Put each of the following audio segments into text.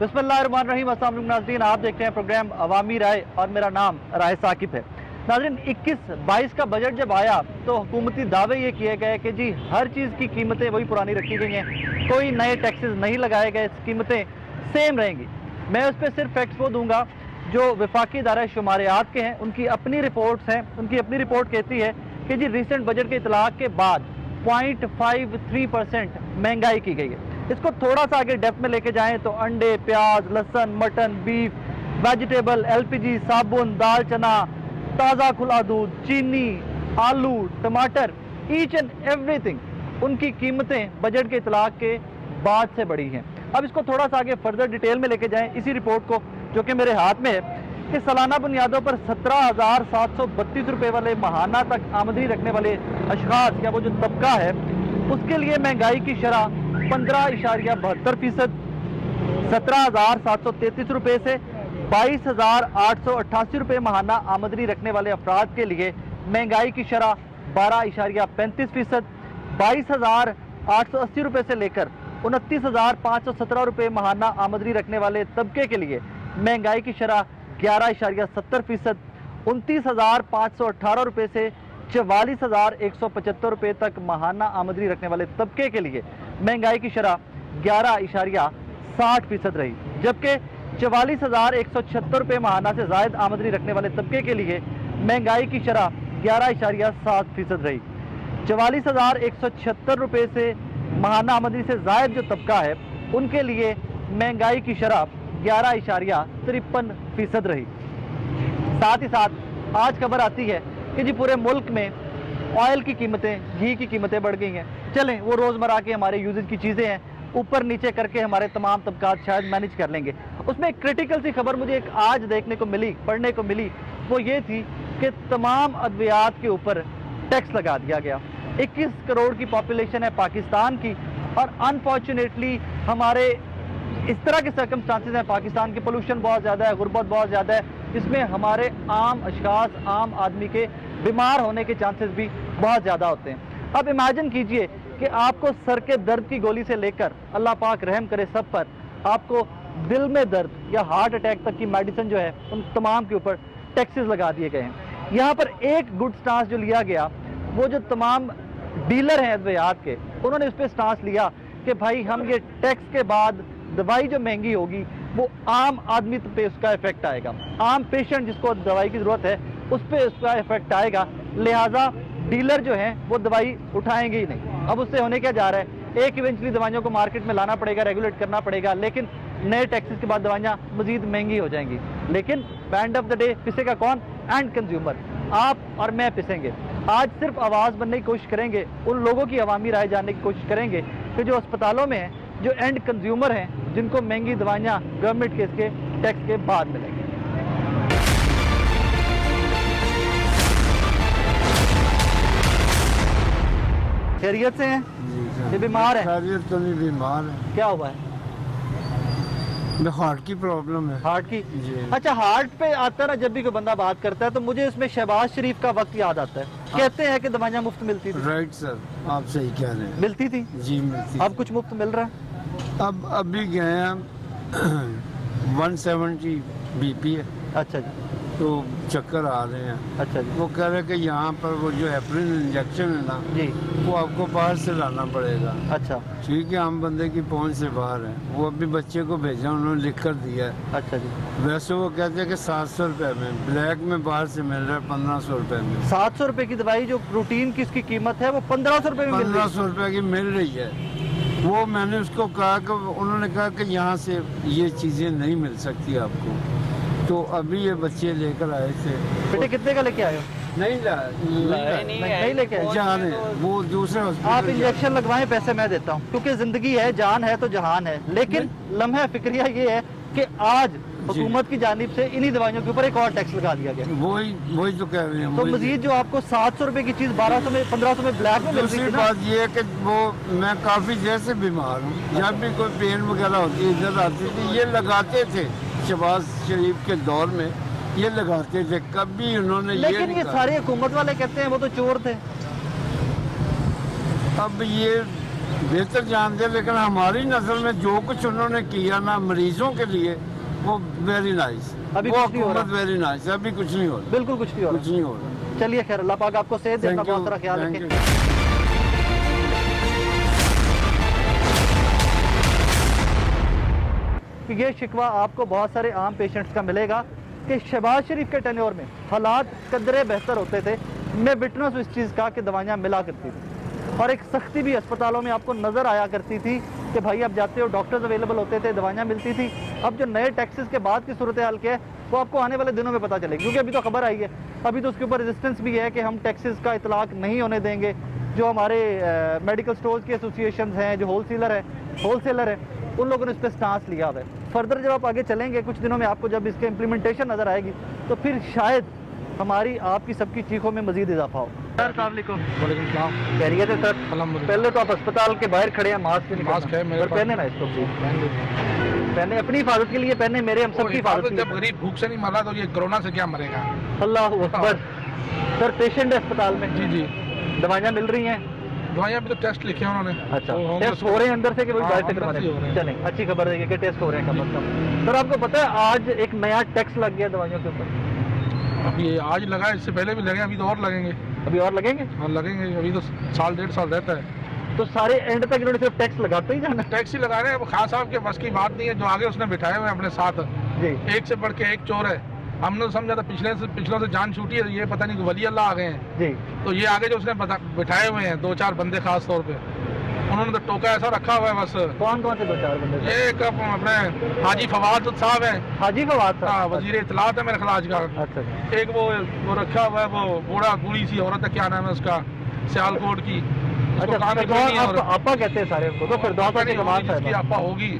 बिस्मिल्लाहिर्रहमानिर्रहीम। अस्सलाम वालेकुम नाज़रीन, आप देखते हैं प्रोग्राम अवामी राय और मेरा नाम राय साकिब है। नाज़रीन, 21-22 का बजट जब आया तो हुकूमती दावे ये किए गए कि जी हर चीज़ की कीमतें वही पुरानी रखी गई हैं, कोई नए टैक्सेस नहीं लगाए गए, कीमतें सेम रहेंगी। मैं उस पर सिर्फ फैक्ट्स वो दूंगा जो वफाकी इदारा शुमारियात के हैं, उनकी अपनी रिपोर्ट्स हैं। उनकी अपनी रिपोर्ट कहती है कि जी रिसेंट बजट के इतलाक़ के बाद 0.53% महंगाई की गई है। इसको थोड़ा सा आगे डेप्थ में लेके जाएं तो अंडे, प्याज, लहसुन, मटन, बीफ, वेजिटेबल, एलपीजी, साबुन, दाल चना, ताज़ा खुला दूध, चीनी, आलू, टमाटर, ईच एंड एवरीथिंग उनकी कीमतें बजट के इतलाक़ के बाद से बढ़ी हैं। अब इसको थोड़ा सा आगे फर्दर डिटेल में लेके जाएं इसी रिपोर्ट को जो कि मेरे हाथ में है कि सालाना बुनियादों पर 17,732 रुपये वाले माहाना तक आमदनी रखने वाले अशखास या वो जो तबका है उसके लिए महंगाई की शरह 15.72%, 17,733 रुपये से 22,888 रुपये माहाना आमदनी रखने वाले अफराद के लिए महंगाई की शरह 12.35%, 22,880 रुपये से लेकर 29,517 रुपये माहाना आमदनी रखने वाले तबके के लिए महंगाई की शरह 11.70%, 29,518 रुपये से 44,175 रुपये तक माहाना आमदनी रखने वाले तबके के लिए महंगाई की शरह 11.60% रही, जबकि 44,176 रुपये माहाना से जायद आमदनी रखने वाले तबके के लिए महंगाई की शरह 11.7% रही। 44,176 रुपये से माहाना आमदनी से जायद जो तबका है उनके लिए महंगाई की शरह 11.53% रही। साथ ही साथ आज खबर आती है कि जी पूरे मुल्क में ऑयल की कीमतें, घी की कीमतें बढ़ गई हैं। चलें, वो रोज़मर्रा के हमारे यूजेज की चीज़ें हैं, ऊपर नीचे करके हमारे तमाम तबकात शायद मैनेज कर लेंगे। उसमें एक क्रिटिकल सी खबर मुझे एक आज देखने को मिली, पढ़ने को मिली, वो ये थी कि तमाम अद्वियात के ऊपर टैक्स लगा दिया गया। 21 करोड़ की पॉपुलेशन है पाकिस्तान की और अनफॉर्चुनेटली हमारे इस तरह के सर्कमस्टांसेस हैं पाकिस्तान के, पोल्यूशन बहुत ज़्यादा है, गुर्बत बहुत ज़्यादा है, जिसमें हमारे आम अशखास, आम आदमी के बीमार होने के चांसेस भी बहुत ज़्यादा होते हैं। अब इमेजिन कीजिए कि आपको सर के दर्द की गोली से लेकर, अल्लाह पाक रहम करे सब पर, आपको दिल में दर्द या हार्ट अटैक तक की मेडिसिन जो है उन तमाम के ऊपर टैक्सेस लगा दिए गए हैं। यहाँ पर एक गुड स्टांस जो लिया गया, वो जो तमाम डीलर हैं अद्वियात के, उन्होंने उस पर स्टांस लिया कि भाई हम ये टैक्स के बाद दवाई जो महंगी होगी वो आम आदमी पे उसका इफेक्ट आएगा, आम पेशेंट जिसको दवाई की ज़रूरत है उस पर उसका इफेक्ट आएगा, लिहाजा डीलर जो हैं वो दवाई उठाएंगे ही नहीं। अब उससे होने क्या जा रहा है, एक इवेंचुअली दवाइयों को मार्केट में लाना पड़ेगा, रेगुलेट करना पड़ेगा, लेकिन नए टैक्सेस के बाद दवाइयाँ मजीद महंगी हो जाएंगी। लेकिन एंड ऑफ द डे पिसेगा कौन? एंड कंज्यूमर, आप और मैं पिसेंगे। आज सिर्फ आवाज़ बनने की कोशिश करेंगे, उन लोगों की अवामी राय जानने की कोशिश करेंगे कि जो अस्पतालों में हैं, जो एंड कंज्यूमर हैं, जिनको महंगी दवाइयाँ गवर्नमेंट के इसके टैक्स के बाद मिलेंगी। खैरियत से हैं? ये बीमार है? खैरियत तो नहीं, बीमार है। क्या हुआ है? हार्ट की प्रॉब्लम है। हार्ट की? जी। अच्छा, हार्ट पे आता है ना, जब भी कोई बंदा बात करता है तो मुझे इसमें शहबाज शरीफ का वक्त याद आता है। कहते हैं कि दवाइयाँ मुफ्त मिलती थी। राइट सर, आप सही कह रहे हैं। मिलती थी? जी मिलती। अब कुछ मुफ्त मिल रहा है? अब अभी गए हैं 170 BP है। अच्छा जी। तो चक्कर आ रहे हैं। अच्छा जी। वो कह रहे हैं कि यहाँ पर वो जो हेपरिन इंजेक्शन है ना जी, वो आपको बाहर से लाना पड़ेगा। अच्छा ठीक है, आम बंदे की पहुँच से बाहर है। वो अभी बच्चे को भेजा, उन्होंने लिख कर दिया है। अच्छा जी। वैसे वो कहते हैं कि 700 रुपये में, ब्लैक में बाहर से मिल रहा है 1500 रुपये में। 700 रुपये की दवाई जो रूटीन की इसकी कीमत है वो 1500 रुपये में मिल रही है। 1500 रुपये की मिल रही है। वो मैंने उसको कहा कि उन्होंने कहा कि यहाँ से ये चीज़ें नहीं मिल सकती आपको। तो अभी ये बच्चे लेकर आए थे। बेटे कितने का लेके आए हो? नहीं नहीं लेके आए? जान है, वो दूसरे आप हॉस्पिटल। इंजेक्शन लगवाएं, पैसे मैं देता हूँ, क्योंकि जिंदगी है, जान है तो जहान है। लेकिन लम्हा फिक्रिया ये है कि आज हुकूमत की जानिब से इन्हीं दवाइयों के ऊपर एक और टैक्स लगा दिया गया। वही तो कह रहे हैं। तो मजीद जो आपको 700 रुपये की चीज़ 1200 में, 1500 में ब्लैक में मिल रही दूसरी है ना? बात ये है कि वो मैं काफ़ी देर से बीमार हूँ। जब भी कोई पेन वगैरह होती है इधर आती थी, ये लगाते थे शहबाज शरीफ के दौर में, ये लगाते थे। कभी उन्होंने लेकिन ये सारे हुकूमत वाले कहते हैं वो तो चोर थे। अब ये बेहतर जानते, लेकिन हमारी नस्ल में जो कुछ उन्होंने किया ना मरीजों के लिए, वो वेरी नाइस। अभी वो कुछ नहीं हो रहा। हुकूमत वेरी नाइस, अभी कुछ नहीं हो रहा, बिल्कुल कुछ नहीं हो कुछ रहा। नहीं हो रहा। चलिए खैर, अल्लाह पाक आपको सेहत दे, अपना Thank you, बहुत सारा ख्याल thank रखें। you। कि ये शिकवा आपको बहुत सारे आम पेशेंट्स का मिलेगा कि शहबाज शरीफ के टेन्योर में हालात कदरे बेहतर होते थे। मैं विटनेस हूँ इस चीज़ का कि दवाइयाँ मिला करती थी और एक सख्ती भी अस्पतालों में आपको नज़र आया करती थी कि भाई आप जाते हो, डॉक्टर्स अवेलेबल होते थे, दवाइयाँ मिलती थी। अब जो नए टैक्सेस के बाद की सूरत हाल क्या है वो आपको आने वाले दिनों में पता चलेगी, क्योंकि अभी तो खबर आई है, अभी तो उसके ऊपर रेजिस्टेंस भी है कि हम टैक्सेस का इतलाक नहीं होने देंगे। जो हमारे मेडिकल स्टोर्स के एसोसिएशन हैं, जो होलसेलर हैं, उन लोगों ने इस पर स्टांस लिया हुआ है। फर्दर जब आप आगे चलेंगे कुछ दिनों में, आपको जब इसके इम्प्लीमेंटेशन नज़र आएगी तो फिर शायद हमारी आपकी सबकी चीखों में मजीद इजाफा हो। सर अस्सलाम वालेकुम। वालेकुम सलाम। खैरियत है सर? अल्हम्दुलिल्लाह। पहले तो आप अस्पताल के बाहर खड़े हैं, मास्क भी नहीं मास्क है मेरे पर पास। पहने ना इसको प्लीज, पहन लो। पहने अपनी हिफाजत के लिए पहने, मेरे हम वो सबकी हिफाजत के जब लिए। गरीब भूख से नहीं मरा तो ये कोरोना से क्या मरेगा। अल्लाह अकबर। सर पेशेंट है अस्पताल में, जी जी। दवाइयाँ मिल रही हैं? दवाइयाँ भी तो टेस्ट लिखे हैं उन्होंने। अच्छा, वो होंगे टेस्ट उसको- हो रहे हैं अंदर से कि वही हाँ, बाहर से अंदर करवा से रहे ही हो रहे हैं? हैं। चलें, अच्छी खबर है कि टेस्ट हो रहे हैं कम से कम। सर आपको पता है आज एक नया टैक्स लग गया दवाइयों के ऊपर? अब ये आज लगा, इससे पहले भी लगे, अभी तो और लगेंगे। अभी और लगेंगे? हाँ लगेंगे, अभी तो साल 1.5 साल रहता है। तो सारे एंड तक इन्होंने सिर्फ टैक्स लगाते ही जाना है। टैक्स ही लगा रहे हैं। अब खान साहब के बस की बात नहीं है, जो आगे उसने बिठाए हुए हैं अपने साथ, जी एक से बढ़ के एक चोर है। हमने तो समझा था पिछलों से जान छूटी है, ये पता नहीं कि वली अल्लाह आ गए हैं। जी। तो ये आगे जो उसने बिठाए हुए हैं 2-4 बंदे खास तौर पे, उन्होंने तो टोका ऐसा रखा हुआ है बस। कौन कौन से 2-4 बंदे? ये एक अपने हाजी फवाद साहब हैं, हाजी फवाद हाँ, साहब। वजीर इतलात है मेरे ख्याल आज का। अच्छा एक वो रखा हुआ है, वो बूढ़ी सी औरत है, क्या नाम है उसका, सियालकोट की, उसको अच्छा, काम ही कोई नहीं है। और आपा कहते हैं सारे उनको, तो फिर पता नहीं कमान होगी, जिसकी साहब, आपा होगी,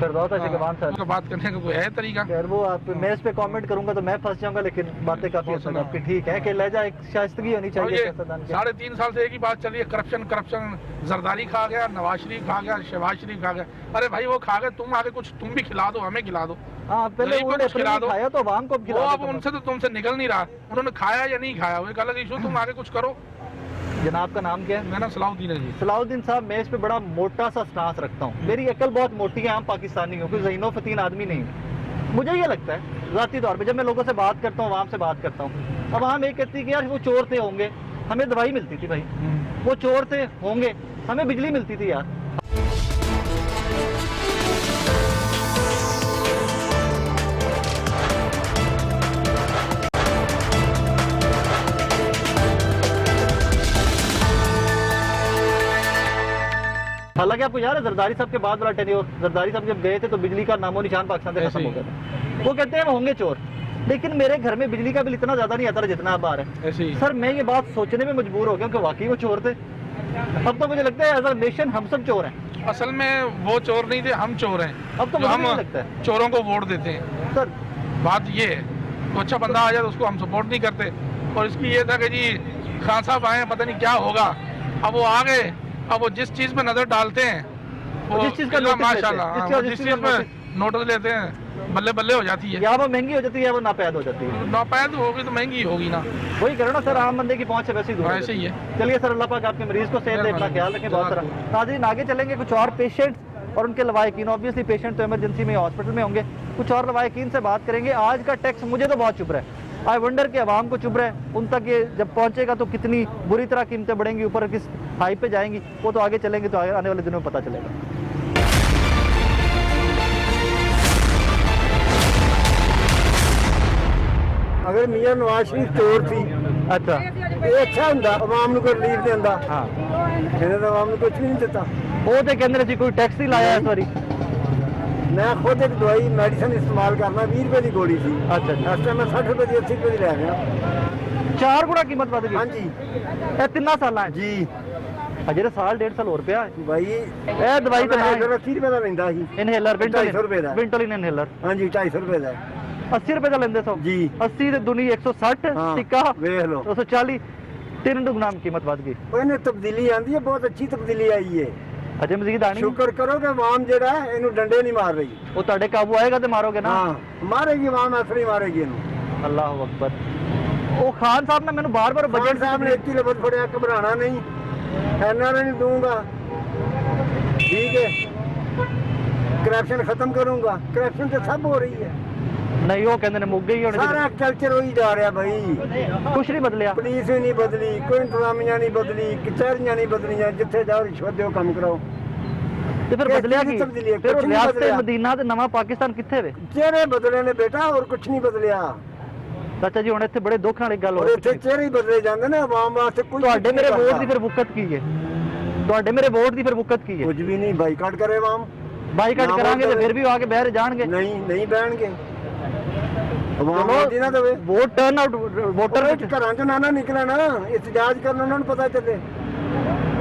फिर कमान उसको साहब। बात करने का कोई है तरीका? खैर वो आप, मैं इस पे कमेंट करूंगा तो मैं फंस जाऊंगा, लेकिन बातें काफी हद तक सुना। आपकी ठीक है कि लहजा एक शाइस्तगी होनी और चाहिए ये सियासतदान की। 3.5 साल से एक ही बात चल रही है, करप्शन। जरदारी खा गया, नवाज शरीफ खा गया, शहबाज शरीफ खा गया। अरे भाई वो खा गए, तुम आगे कुछ तुम भी खिला दो, हमें खिला दो। हाँ, पहले गरीब को उन्होंने कुछ खिला अपने दो। खाया तो आवाम को अब वो खिला अब दो। उनसे तो तुमसे निकल नहीं रहा, उन्होंने खाया या नहीं खाया वो एक अलग इशू, तुम आगे कुछ करो। जनाब का नाम क्या है? मेरा नाम सलाउद्दीन है जी। सलाउद्दीन साहब, मैं इस पे बड़ा मोटा सा स्टांस रखता हूँ। मेरी अकल बहुत मोटी है, आम पाकिस्तानी हूँ, कोई ज़हीनो फतीन आदमी नहीं हूँ। मुझे ये लगता है ज़ाती तौर पे, जब मैं लोगों से बात करता हूँ, आवाम से बात करता हूँ, अब आम ये कहती है कि यार वो चोर थे होंगे, हमें दवाई मिलती थी भाई, वो चोर थे होंगे, हमें बिजली मिलती थी यार। हालांकि आपको याद है जरदारी साहब के बाद वाला टेन्योर, जरदारी साहब जब गए थे तो बिजली का नामो निशान पाकिस्तान से खत्म हो गया था। वो कहते हैं हम होंगे चोर, लेकिन मेरे घर में बिजली का बिल इतना ज्यादा नहीं आता जितना अब आ रहा है। ऐसे ही सर मैं ये बात सोचने में मजबूर हो गया कि वाकई वो चोर थे। अब तो मुझे लगता है एज अ नेशन हम सब चोर हैं। असल में वो चोर नहीं थे, हम चोर हैं। अब तो जो मुझे हम नहीं लगता है चोरों को वोट देते हैं। सर। बात ये है, तो अच्छा बंदा आ जाए तो उसको हम सपोर्ट नहीं करते। और इसकी ये था कि जी खान साहब आए, पता नहीं क्या होगा। अब वो आ गए, अब वो जिस चीज में नजर डालते हैं, वो जिस चीज का नोटिस लेते हैं, माशाल्लाह, हाँ, वो जिस चीज में नोटिस लेते हैं, बल्ले बल्ले हो जाती है। या वो महंगी हो जाती है या वो नापैद हो जाती है। नापायद होगी तो महंगी होगी ना, वही करो ना सर, आम बंदे की पहुंच से वैसे ही दूर हो ऐसे ही जाती है। चलिए सर, अल्लाह पाक आपके मरीज को सेहत दे, अपना ख्याल रखें। बहुत सारा नाज़रीन, आगे चलेंगे कुछ और पेशेंट्स और उनके लवाहिकीन। ऑब्वियसली पेशेंट तो इमरजेंसी में हॉस्पिटल में होंगे, कुछ और लवाहिकीन से बात करेंगे। आज का टैक्स मुझे तो बहुत चुभ रहा है। आई वंडर कि आवाम को चुभ रहा है, उन तक ये जब पहुंचेगा तो कितनी बुरी तरह कीमतें बढ़ेंगी, ऊपर किस हाई पे जाएंगी, वो तो आगे चलेंगे तो आने वाले दिनों में पता चलेगा। अगर मियां नवाज शरीफ चोर थी, अच्छा, ਇਹ ਅੱਛਾ ਹੁੰਦਾ, ਆਵਾਮ ਨੂੰ ਕੋਈ ਰਿਲੀਫ ਦਿੰਦਾ। हाँ, ਇਹਨੇ ਤਾਂ ਆਵਾਮ ਨੂੰ ਕੁਝ ਵੀ ਨਹੀਂ ਦਿੱਤਾ। वो तो कहते जी कोई टैक्स नहीं लाया इस बारी। मैं खुद एक दवाई मेडिसिन इस्तेमाल करना, 20 रुपए की गोली थी, अच्छा जी, इस टाइम मैं 60 रुपए की 80 रुपए की लै गया। 4 गुना कीमत बढ़ हाँ गई। जी ਇਹ ਤਿੰਨਾਂ ਸਾਲਾਂ जी ਜਿਹੜੇ ਸਾਲ 1.5 ਸਾਲ ਹੋਰ ਪਿਆ भाई, ਇਹ ਦਵਾਈ ਤਾਂ ਨਾ 80 रुपए का ਲੈਂਦਾ ਸੀ। ਇਨਹੇਲਰ 250 रुपए ਦਾ। ਵਿੰਟੋਲਿਨ ਇਨਹੇਲਰ हाँ जी 250 रुपए का 80 रुपए ਦਾ ਲੈਂਦੇ ਸੋ जी। 80 ਤੇ ਦੁਨੀ 160 हाँ ਟਿੱਕਾ ਵੇਖ ਲਓ, 240, 3 ਦੁਗਣਾ कीमत बढ़ गई। ਉਹਨੇ ਤਬਦੀਲੀ ਆਂਦੀ ਹੈ, ਬਹੁਤ ਅੱਛੀ ਤਬਦੀਲੀ ਆਈ ਹੈ। ਅਜੇ ਮਜ਼ੀਦ ਆਣੀ ਸ਼ੁਕਰ ਕਰੋ ਕਿ ਆਵਾਮ ਜਿਹੜਾ ਹੈ ਇਹਨੂੰ ਡੰਡੇ ਨਹੀਂ ਮਾਰ ਰਹੀ। ਉਹ ਤੁਹਾਡੇ ਕਾਬੂ ਆਏਗਾ ਤੇ ਮਾਰੋਗੇ ਨਾ। ਹਾਂ ਮਾਰੇਗੀ ਆਵਾਮ, ਅਸਲੀ ਮਾਰੇਗੀ ਇਹਨੂੰ। ਅੱਲਾਹੁ ਅਕਬਰ। ਉਹ ਖਾਨ ਸਾਹਿਬ ਨੇ ਮੈਨੂੰ ਬਾਰ-ਬਾਰ ਬਜਟ ਬਜਟ ਸਾਹਿਬ ਨੇ ਇੱਕ ਹੀ ਲਫ਼ਜ਼ ਫੜਿਆ, ਘਬਰਾਣਾ ਨਹੀਂ, ਐਨਆਰਆਈ ਨੂੰ ਦੂੰਗਾ। ठीक है, करप्शन खत्म करूंगा। करप्शन तो सब हो रही है, नहीं वो कहते ने मुक गई होनी सारा कल्चर हो ही जा रहा भाई। कुछ नहीं बदलिया। पुलिस भी नहीं बदली, कोई इंतजामिया नहीं बदली, कचहरियां नहीं बदलियां, जिथे जाओ रिश्वत दो काम कराओ। ਤੇ ਫਿਰ ਬਦਲਿਆ ਕੀ? ਤਬਦੀਲੀ ਹੈ, ਫਿਰ ਕੁਛ ਨਹੀਂ ਰਿਆਸਤ ਬਦਲਿਆ। ਮਦੀਨਾ ਤੇ ਨਵਾਂ ਪਾਕਿਸਤਾਨ ਕਿੱਥੇ ਵੇ? चेहरे बदले ने बेटा, और कुछ नहीं बदलिया। ਚਾਚਾ ਜੀ ਹੁਣ ਇੱਥੇ ਬੜੇ ਦੁੱਖ ਨਾਲ ਇੱਕ ਗੱਲ ਹੋ और इतने चेहरे ही बदले जाते ने आवाम वास्ते। कोई ਤੁਹਾਡੇ कुछ ਮੇਰੇ नहीं ਵੋਟ करता। ਦੀ ਫਿਰ ਮੁਕਤ ਕੀ ਹੈ? ਤੁਹਾਡੇ ਮੇਰੇ ਵੋਟ ਦੀ ਫਿਰ ਮੁਕਤ ਕੀ ਹੈ? कुछ भी नहीं, बाईकाट करे आवाम। ਬਾਈਕਾਟ ਨਾ ਕਰਾਂਗੇ ਤੇ ਵੋਟ ਫਿਰ ਵੀ ਉਹ ਆ ਕੇ ਬਹਿਰ ਜਾਣਗੇ। नहीं नहीं बहनगे आवाम ਚਲੋ वोट ही ना देवे। Vote turn out voter voter घरां चों ना निकले ना, एहतजाज करना उन्होंने पता चले।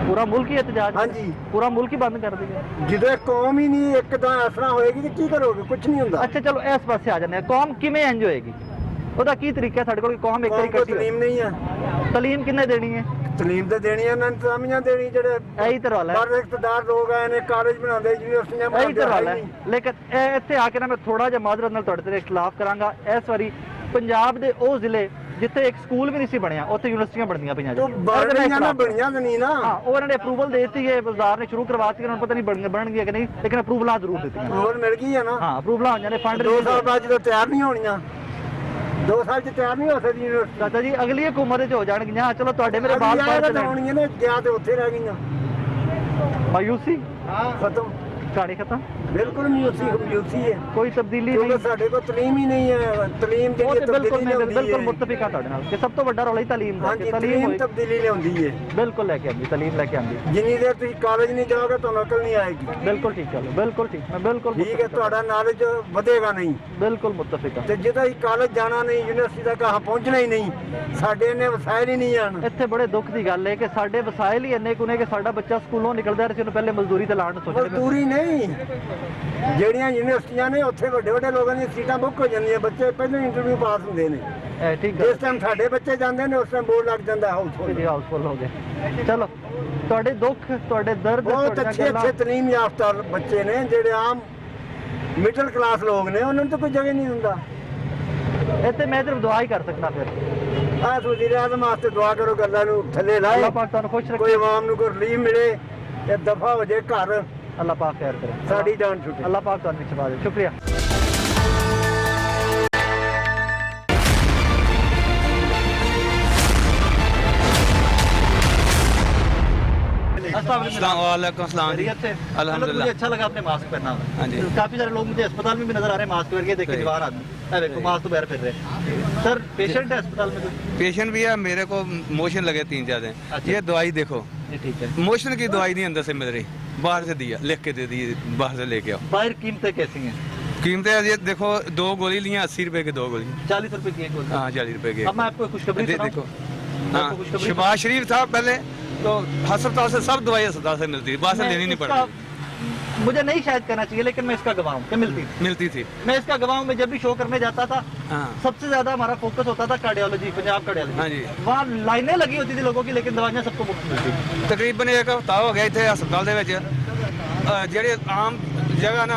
ਪੂਰਾ ਮੁਲਕ ਹੀ ਇਤਜਾਜ। ਹਾਂਜੀ। ਪੂਰਾ ਮੁਲਕ ਹੀ ਬੰਦ ਕਰ ਦਿਆ। ਜਦੋਂ ਕੌਮ ਹੀ ਨਹੀਂ ਇੱਕਦਮ ਅਸਰਾ ਹੋਏਗੀ ਤੇ ਕੀ ਕਰੋਗੇ? ਕੁਝ ਨਹੀਂ ਹੁੰਦਾ। ਅੱਛਾ ਚਲੋ ਇਸ ਪਾਸੇ ਆ ਜਾਂਦੇ ਹਾਂ। ਕੌਮ ਕਿਵੇਂ ਇੰਜ ਹੋਏਗੀ? ਉਹਦਾ ਕੀ ਤਰੀਕਾ ਹੈ ਸਾਡੇ ਕੋਲ? ਕੌਮ ਇੱਕ ਕੌਮ ਤਰੀਕਾ ਕੋਈ ਕੀ ਤਲੀਮ ਨਹੀਂ ਹੈ। ਤਲੀਮ ਕਿੰਨੇ ਦੇਣੀ ਹੈ? ਤਲੀਮ ਤੇ ਦੇਣੀ ਹੈ ਨਾ, ਇੰਤਜ਼ਾਮੀਆਂ ਦੇਣੀ। ਜਿਹੜੇ ਇਹੀ ਤਾਂ ਰੌਲਾ ਹੈ। ਬਾਹਰ ਇਕਤਦਾਰ ਲੋਕ ਆਏ ਨੇ, ਕਾਲਜ ਬਣਾਉਂਦੇ, ਯੂਨੀਵਰਸਿਟੀਆਂ ਇਹੀ ਬਣਾਉਂਦੇ ਤਾਂ ਰੌਲਾ ਹੈ ਹੈ। ਹੀ ਨਹੀਂ। ਲੇਕਿਨ ਇੱਥੇ ਆ ਕੇ ਨਾ ਮੈਂ ਥੋੜਾ ਜਿਹਾ ਮਾਜ਼ਰਤ ਨਾਲ ਤੁਹਾਡੇ ਤੇ ਖਿਲਾਫ ਕਰਾਂਗਾ। ਇਸ ਵਾਰੀ ਪੰਜਾਬ ਦੇ ਉਹ ਜ਼ਿਲ੍ਹੇ ਜਿੱਥੇ ਇੱਕ ਸਕੂਲ ਵੀ ਨਹੀਂ ਸੀ ਬਣਿਆ, ਉੱਥੇ ਯੂਨੀਵਰਸਿਟੀਆਂ ਬਣਦੀਆਂ ਪਈਆਂ ਜੀ। ਤੋ ਬਣੀਆਂ ਨਾ, ਬਣੀਆਂ ਤਾਂ ਨਹੀਂ ਨਾ। ਹਾਂ, ਉਹਨਾਂ ਨੇ ਅਪਰੂਵਲ ਦੇ ਦਿੱਤੀ ਹੈ, ਬਾਜ਼ਾਰ ਨੇ ਸ਼ੁਰੂ ਕਰਵਾਤੀ, ਉਹਨਾਂ ਨੂੰ ਪਤਾ ਨਹੀਂ ਬਣਨਗੀਆਂ ਕਿ ਨਹੀਂ, ਲੇਕਿਨ ਅਪਰੂਵਲਾਂ ਜ਼ਰੂਰ ਦਿੱਤੀਆਂ। ਹੋਰ ਮਿਲ ਗਈ ਹੈ ਨਾ। ਹਾਂ, ਅਪਰੂਵਲਾਂ ਹੋ ਜਾਂਦੇ, ਫੰਡ 2 ਸਾਲ ਬਾਅਦ ਜਦੋਂ ਤਿਆਰ ਨਹੀਂ ਹੋਣੀਆਂ, 2 ਸਾਲ ਚ ਤਿਆਰ ਨਹੀਂ ਹੋ ਸਕਦੀ ਯੂਨੀਵਰਸਿਟੀ। ਚਾਚਾ ਜੀ ਅਗਲੀ ਹਕੂਮਤ ਚ ਹੋ ਜਾਣਗੀਆਂ। ਚਲੋ ਤੁਹਾਡੇ ਮੇਰੇ ਬਾਲ ਬਾਲ ਪਾਰ ਤਾਂ ਹੋਣੀਆਂ ਨੇ, ਗਿਆ ਤੇ ਉੱਥੇ ਰਹਿ ਗਈਆਂ। ਮਾਯੂਸੀ ਖਤਮ, ਕਹਾਣੀ ਖਤਮ। ਬਿਲਕੁਲ ਮਾਯੂਸੀ ਹੈ। ਕੋਈ ਤਬਦੀਲੀ ਕਿਉਂਕਿ ਨਹੀਂ। ਸਾਡੇ ਕੋਲ ਤਲੀਮ ਹੀ ਨਹੀਂ ਹੈ। ਤਲੀਮ ਉਹ ਜਿਹੜੀ ਤੇ ਬਿਲਕੁਲ ਤਬਦੀਲੀ ਮੈਂ ਲਿਆਉਂਦੀ ਬਿਲਕੁਲ ਹੈ। ਮੁੱਤਫਿਕ ਹਾਂ ਤੁਹਾਡੇ ਨਾਲ ਕਿ ਸਭ ਤੋਂ ਵੱਡਾ ਰੌਲਾ ਹੀ ਤਾਲੀਮ ਦਾ। ਹਾਂਜੀ, ਕਿ ਤਾਲੀਮ ਤਲੀਮ ਹੋਈ, ਤਬਦੀਲੀ ਲਿਆਉਂਦੀ ਹੈ। ਬਿਲਕੁਲ ਲੈ ਕੇ ਆਂਦੀ, ਤਾਲੀਮ ਲੈ ਕੇ ਆਂਦੀ। ਜਿੰਨੀ ਦੇਰ ਤੁਸੀਂ ਕਾਲਜ ਨਹੀਂ ਜਾਓਗੇ ਤੁਹਾਨੂੰ ਅਕਲ ਨਹੀਂ ਆਏਗੀ। ਬਿਲਕੁਲ ਠੀਕ ਚਲੋ, ਬਿਲਕੁਲ ਠੀਕ, ਮੈਂ ਬਿਲਕੁਲ ਠੀਕ ਹੈ, ਮੁੱਤਫਿਕ ਹਾਂ। ਤੁਹਾਡਾ ਨੌਲੇਜ ਵਧੇਗਾ ਨਹੀਂ। ਬਿਲਕੁਲ ਮੁੱਤਫਿਕ ਹਾਂ। ਤੇ ਜਦੋਂ ਅਸੀਂ ਕਾਲਜ ਜਾਣਾ ਨਹੀਂ, ਯੂਨੀਵਰਸਿਟੀ ਤੱਕ ਪਹੁੰਚਣਾ ਹੀ ਨਹੀਂ, ਸਾਡੇ ਇੰਨੇ ਵਸਾਇਲ ਹੀ ਨਹੀਂ ਹਨ। ਇੱਥੇ ਬੜੇ ਦੁੱਖ ਦੀ ਗੱਲ ਹੈ ਕਿ ਸਾਡੇ ਵਸਾਇਲ ਹੀ ਇੰਨੇ ਕੁ ਨੇ ਕਿ ਸਾਡਾ ਬੱਚਾ ਸਕੂਲੋਂ ਨਿਕਲਦਾ ਸੀ ਉਹਨੂੰ ਪਹਿਲੇ ਮਜ਼ਦੂਰੀ ਤੇ ਲਾਉਣ ਨੂੰ ਸੋਚਦੇ ਪਏ। ਮਜ਼ਦੂਰੀ ਨਹੀਂ, ਜਿਹੜੀਆਂ ਯੂਨੀਵਰਸਿਟੀਆਂ ਨੇ ਉੱਥੇ ਵੱਡੇ ਵੱਡੇ ਲੋਕਾਂ ਦੀਆਂ ਸੀਟਾਂ ਬੁੱਕ ਹੋ ਜਾਂਦੀਆਂ, ਬੱਚੇ ਪਹਿਲਾਂ ਇੰਟਰਵਿਊ ਪਾਸ ਹੁੰਦੇ ਨੇ। ਇਹ ਠੀਕ ਹੈ ਜਿਸ ਟਾਈਮ ਸਾਡੇ ਬੱਚੇ ਜਾਂਦੇ ਨੇ ਉਸ ਟਾਈਮ ਬੋਰਡ ਲੱਗ ਜਾਂਦਾ ਹਾਊਸਫੁੱਲ। ਜੀ, ਹਾਊਸਫੁੱਲ ਹੋ ਗਏ। ਚਲੋ ਤੁਹਾਡੇ ਦੁੱਖ, ਤੁਹਾਡੇ ਦਰਦ, ਬਹੁਤ ਤੁਹਾਡੀਆਂ ਅੱਛੇ ਗੱਲਾਂ- ਅੱਛੇ ਤਲੀਮ ਯਾਫਤਾ ਬੱਚੇ ਨੇ, ਜਿਹੜੇ ਆਮ ਮਿਡਲ ਕਲਾਸ ਲੋਕ ਨੇ, ਉਹਨਾਂ ਨੂੰ ਤਾਂ ਕੋਈ ਜਗ੍ਹਾ ਨਹੀਂ ਹੁੰਦਾ। ਇੱਥੇ ਮੈਂ ਸਿਰਫ ਦੁਆ ਹੀ ਕਰ ਸਕਦਾ ਫਿਰ। ਆਹ ਵਜ਼ੀਰ ਆਜ਼ਮ ਵਾਸਤੇ ਦੁਆ ਕਰੋ, ਗੱਲਾਂ ਨੂੰ ਥੱਲੇ ਲਾਏ, ਅੱਲਾਹ ਪਾਕ ਤੁਹਾਨੂੰ ਖੁਸ਼ ਕੋਈ ਰੱਖੇ। ਆਵਾਮ ਨੂੰ ਕੋਈ ਰਿਲੀਫ ਮਿਲੇ, ਇਹ ਦਫਾ ਹੋ ਜਾਏ ਘਰ, ਅੱਲਾਹ ਪਾਕ ਖੈਰ ਕਰੇ, ਸਾਡੀ ਜਾਨ ਛੁੱਟੇ। ਅੱਲਾਹ ਪਾਕ ਤੁਹਾਨੂੰ ਸ਼ਿਫਾ ਦੇ। ਸ਼ੁਕਰੀਆ। वालेकुम अस्सलाम जी। खैरियत से? अल्हम्दुलिल्लाह। मुझे अच्छा लगा आपने मास्क पहना हुआ। हाँ जी। काफी सारे लोग मुझे अस्पताल में भी नजर आ रहे हैं मास्क पहन के। देखिए सही। जवान आदमी, ये देखो मास्क तो बाहर फिर रहे हैं। सर पेशेंट है अस्पताल में कोई? पेशेंट भी है, मेरे को मोशन लगे 3-4 दिन। अच्छा। ये दवाई देखो, जी ठीक है। मोशन की दवाई नहीं अंदर से मिल रही, बाहर से दिया, लिख के दे दी, बाहर से लेके आओ। बाहर कीमतें कैसी हैं? कीमतें ये देखो, 2 गोली लिया 80 रुपए की 2 गोली। 40 रुपए की एक गोली। हाँ 40 रुपए की। अब मैं आपको खुशखबरी सुनाऊं? देखो, मैं हाँ आपको खुशखबरी शबाज शरीफ था पहले तो अस्पताल से सब दवाई अस्पताल से मिलती थी, बाहर से मैं लेनी नहीं इसका- पड़ती, मुझे नहीं शायद कहना चाहिए, लेकिन मैं इसका गवाह हूँ कि मिलती थी। मैं इसका गवाह हूँ। मैं जब भी शो करने जाता था, हाँ सबसे ज्यादा हमारा फोकस होता था कार्डियोलॉजी, पंजाब कार्डियोलॉजी। हाँ जी। वहाँ लाइनें लगी होती थी लोगों की, लेकिन दवाइयाँ सबको मुफ्त मिलती थी। ਤਕਰੀਬਨ ਇੱਕ ਹਫ਼ਤਾ ਹੋ ਗਿਆ ਇੱਥੇ ਹਸਪਤਾਲ ਦੇ ਵਿੱਚ ਜਿਹੜੇ ਆਮ ਜਗ੍ਹਾ ਨਾ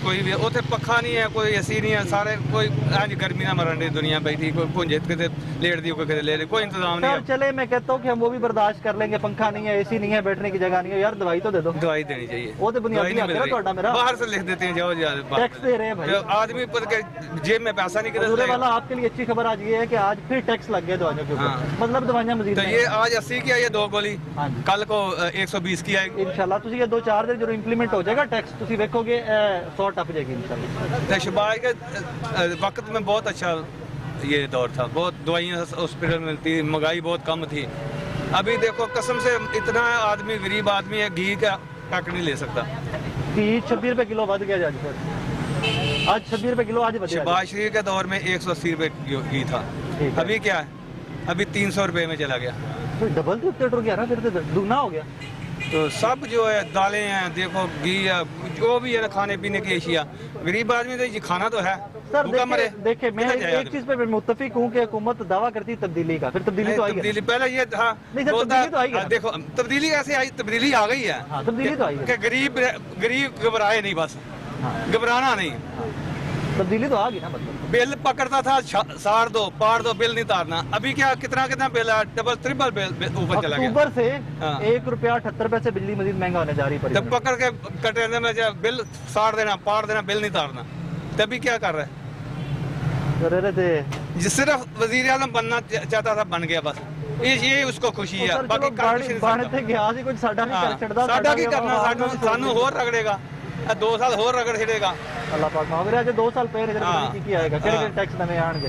ਕੋਈ ਵੀ ਉੱਥੇ ਪੱਖਾ ਨਹੀਂ ਹੈ, ਕੋਈ ਏਸੀ ਨਹੀਂ ਹੈ, ਸਾਰੇ ਕੋਈ ਅੱਜ ਗਰਮੀ ਨਾਲ ਮਰਨ ਦੀ ਦੁਨੀਆ ਬੈਠੀ, ਕੋਈ ਭੁੰਜੇ ਕਿਤੇ ਲੇਟਦੀ, ਕੋਈ किते ले कोई इंतजाम नहीं सर है। चले, मैं कहता हूँ कि हम वो भी बर्दाश्त कर लेंगे। पंखा नहीं है, एसी नहीं है, बैठने की जगह नहीं है, यार दवाई तो दे दो। दवाई देनी चाहिए, वो तो बुनियादी दवाई नहीं हक है मिल ना रही। ਤੁਹਾਡਾ ਮੇਰਾ। बाहर से लिख देते हैं, जाओ टैक्स दे रहे हैं भाई। आदमी पर के जेब में पैसा नहीं किधर से हजूरे लाएगा? वाला आपके लिए अच्छी खबर आज ये है कि आज फिर टैक्स लग गया दवाइयों के ऊपर। हाँ। मतलब दवाइयां मजीद तो ये आज 80 की आई है 2 गोली, हाँ जी। कल को 120 की आएगी। इंशाल्लाह ਤੁਸੀਂ ਇਹ 2-4 ਦਿਨ ਜਦੋਂ ਇੰਪਲੀਮੈਂਟ ਹੋ ਜਾਏਗਾ ਟੈਕਸ, ਤੁਸੀਂ ਵੇਖੋਗੇ 100 ਟੱਪ ਜਾਏਗੀ इंशाल्लाह। तो शबाज के वक्त में बहुत अच्छा ये दौर था, बहुत दवाइयाँ हॉस्पिटल में मिलती, महंगाई बहुत कम थी। अभी देखो कसम से इतना आदमी, गरीब आदमी है, घी का पैक नहीं ले सकता। घी 26 रुपए किलो बढ़ गया आज फिर। आज 26 रुपए किलो आज बढ़ शहबाज शरीफ के दौर में 180 रुपए घी था, ठीक है। अभी क्या है, अभी 300 रुपए में चला गया। तो डबल तो उत्तर गया ना, फिर तो दुगना हो गया। तो सब जो है दालें हैं, देखो घी है, जो भी है ना खाने पीने की एशिया, गरीब आदमी तो ये खाना तो है, सर भूखा मरे। देखिए मैं किधर जाए एक आदमी? चीज पे मैं मुत्तफिक हूँ कि हुकूमत दावा करती है तब्दीली का, फिर तब्दीली तो आई है। तब्दीली पहले ये था, नहीं सर, बोलता तब्दीली तो आई है। देखो तब्दीली कैसे आई, तब्दीली आ गई है। हाँ, तब्दीली तो आई है। कि गरीब घबराए नहीं, बस हाँ। घबराना नहीं। तब्दीली तो आ गई ना, मतलब बिल पकड़ता था साड़ दो पाड़ दो, बिल नहीं तारना। अभी क्या कितना बिल है, डबल ट्रिपल बिल ऊपर चला गया। अक्टूबर से हाँ। 1 रुपया 78 पैसे बिजली मजीद महंगा होने जा रही है। जब पकड़ के कंटेनर में जब बिल साड़ देना पाड़ देना, बिल नहीं तारना, तभी क्या कर रहा है? कर रहे थे सिर्फ वजीर आलम बनना चाहता था, बन गया बस। ये उसको खुशी है, बाकी बाणते गया सी कुछ साडा नहीं कर छड़दा। साडा की करना, सानू होर रगड़ेगा, 2 साल होर रगड़ छड़ेगा। अल्लाह पाक माफ करे। आज 2 साल पहले इधर की आएगा, किहड़े टैक्स नवे आणगे,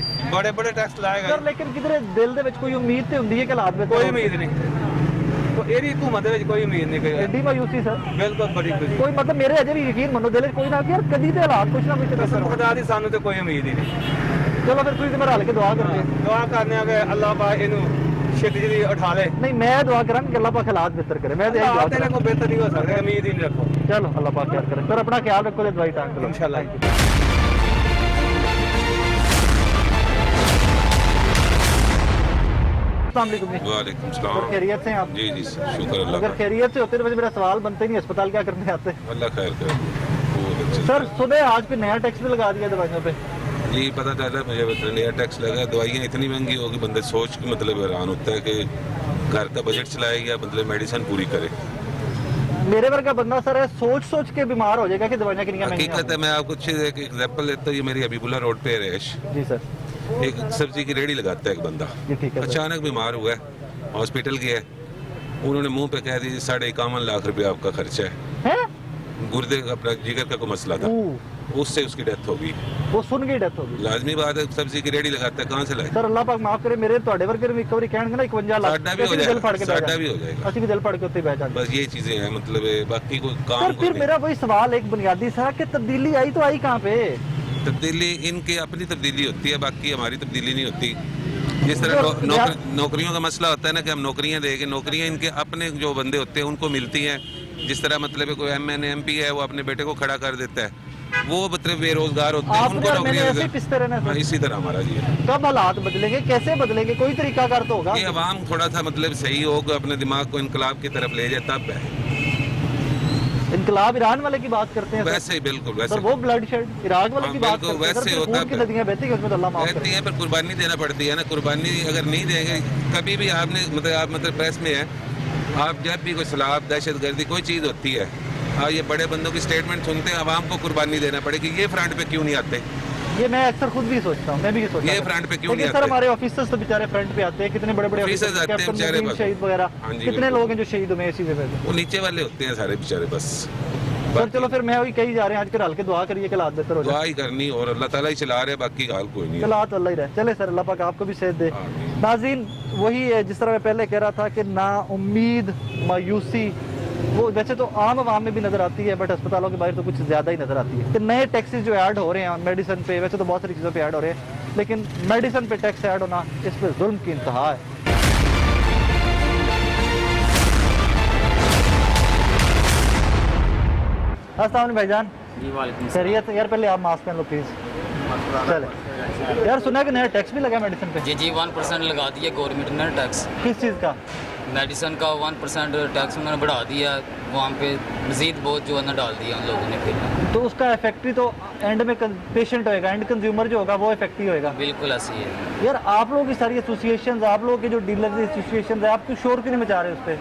बड़े टैक्स लाएगा सर। लेकिन किधरे दिल दे विच कोई उम्मीद ते हुंदी है कि हालात में कोई उम्मीद नहीं, तो एरी हुकूमत दे विच कोई उम्मीद नहीं, कोई एडी मायूसी सर, बिल्कुल बड़ी कोई मतलब मेरे अजे भी यकीन मनो दिल कोई ना कि यार कदी ते हालात कुछ ना कुछ कसम खुदा दी सानू ते कोई उम्मीद ही नहीं। चलो फिर तुसीं ते मेरे हल के दुआ करते दुआ करने कि अल्लाह पाक इनू छेती उठा ले। नहीं मैं दुआ करा कि अल्लाह पाक हालात बेहतर करे। मैं तेरे को बेहतर नहीं हो सकता, उम्मीद ही नहीं रखो। चलो अल्लाह पाक खैर करे सर, अपना ख्याल रखो, दवाई टांग लो इंशाल्लाह। वालेकुम सलाम। खैरियत से हैं आप? जी शुक्र अल्लाह अगर का। खैरियत से होते तो मेरा सवाल बनता ही नहीं, अस्पताल क्या करने आते? अल्लाह खैर करे। बहुत अच्छे। सर सुबह आज पे नया टैक्स भी लगा दिया दवाइयों पे। जी पता चला मुझे, मतलब नया टैक्स लगा, दवाइयाँ इतनी महंगी होगी, बंदे सोच के मतलब हैरान होता है कि घर का बजट चलाएगा, मतलब मेडिसिन पूरी करे। मेरे वर्गा बंदा सर है सोच के बीमार हो जाएगा कि दवाइयाँ कितनी महंगी हकीकत है, मैं आपको अच्छी एक एग्जाम्पल देता हूँ। ये मेरी हबीबुल्ला रोड पे है रैश, जी सर, एक सब्जी की रेडी लगाता है एक बंदा, जी ठीक है सर। अचानक बीमार हुआ है, हॉस्पिटल गया है, उन्होंने मुंह पे कह दिया 51.5 लाख रुपया आपका खर्चा है। हैं? गुर्दे अपना जिगर का कोई मसला था, उससे उसकी डेथ हो गई। वो सुन के डेथ होगी। लाजमी बात है, सब्जी की रेडी लगाता है, कहाँ से लाए? सर अल्लाह पाक माफ करे, मेरे ਤੁਹਾਡੇ ਵਰਗੇ ਨੂੰ ਇੱਕ ਵਾਰੀ ਕਹਿਣਗੇ ਨਾ 51 ਲੱਖ साडा भी हो दिल फाड़ के जाएगा, बैठ साडा भी हो जाएगा। ਅਸੀਂ ਵੀ ਦਿਲ ਫੜ ਕੇ ਉੱਤੇ ਬੈਠ ਜਾਂਦੇ। बस ये चीजें हैं, मतलब बाकी कोई सर काम फिर कोई मेरा वही सवाल एक बुनियादी सा कि तब्दीली आई तो आई कहाँ पे? नहीं। तब्दीली इनकी अपनी तब्दीली होती है, बाकी हमारी तब्दीली नहीं होती। जिस तरह नौकरियों का मसला होता है ना कि हम नौकरियां देंगे, नौकरियां इनके अपने जो बंदे होते हैं उनको मिलती हैं। जिस तरह मतलब कोई MN MP है, वो अपने बेटे को खड़ा कर देता है, वो मतलब बेरोजगार होते हैं, आप उनको और मैंने ऐसे नौकरियां। पिसते रहना हाँ, सर। इसी तरह हमारा जी है। कब हालात बदलेंगे, कैसे बदलेंगे, कोई तरीका कर तो होगा। ये अवाम थोड़ा सा मतलब सही हो, अपने दिमाग को इनकलाब की तरफ ले जाए, तब है। इनकलाब ईरान वाले की बात करते हैं सर। वैसे ही बिल्कुल वैसे सर वो ब्लड शेड इराक वाले हाँ, की बात बिल्कुल करते हैं सर, वैसे फिर होता खून की है। नदियां बहती हैं, उसमें तो अल्लाह माफ रहती करे। है, पर कुर्बानी देना पड़ती है ना। कुर्बानी अगर नहीं देंगे, कभी भी आपने मतलब आप मतलब प्रेस में है, आप जब भी कोई सलाब दहशतगर्दी कोई चीज़ होती है, हाँ ये बड़े बंदों की स्टेटमेंट सुनते हैं, आवाम को कुर्बानी देना पड़ेगी। ये फ्रंट पे क्यों नहीं आते? ये मैं अक्सर खुद भी सोचता हूँ, मैं भी ये सोचता ये हूँ। फ्रंट पे क्यों नहीं लेकिन सर आते? हमारे ऑफिसर्स तो बेचारे फ्रंट पे आते हैं, कितने बड़े बड़े ऑफिसर्स ऑफिसर्स, आते हैं कैप्टन बेचारे नदीम बस। शहीद वगैरह, हाँ जी, कितने बिल्कुल। लोग हैं जो शहीद हुए इसी वजह से। वो नीचे वाले होते हैं सारे बेचारे बस। सर चलो फिर मैं वही कही जा रहे हैं, आज के हाल के दुआ करिए कि हालात बेहतर हो जाए। दुआ ही करनी और अल्लाह ताला ही चला रहे, बाकी हाल कोई नहीं है। चलो हाथ अल्लाह ही रहे। चले सर, अल्लाह पाक आपको भी सेहत दे। आमीन। नाज़रीन वही है जिस तरह मैं पहले कह रहा था कि ना उम्मीद, मायूसी वो वैसे तो आम आवाम में भी नजर आती है, बट अस्पतालों के बाहर तो कुछ ज्यादा ही नजर आती है कि नए टैक्सेस जो ऐड हो रहे हैं मेडिसिन पे, वैसे तो बहुत सारी चीज़ों पे ऐड हो रहे हैं, लेकिन मेडिसिन पे टैक्स ऐड होना, इस पे जुल्म की इंतहा है। अस्सलाम भाईजान। जी वालेकुम खैरियत? यार पहले आप मास्क पहन लो प्लीज। चले यार, सुना है कि नया टैक्स भी लगा मेडिसिन पे? जी 1% लगा दिया गवर्नमेंट ने टैक्स। किस चीज़ का? मेडिसिन का 1% टैक्स उन्होंने बढ़ा दिया, वहाँ पे मजीद बहुत जो है ना डाल दिया उन लोगों ने फिर। तो उसका इफेक्ट ही तो एंड में पेशेंट होएगा, एंड कंज्यूमर जो होगा वो इफेक्ट ही होएगा। बिल्कुल ऐसी है। यार आप लोग की सारी एसोसिएशन, आप लोग के जो डीलर एसोसिएशन है, आप क्यों शोर क्यों नहीं मचा रहे उस पर?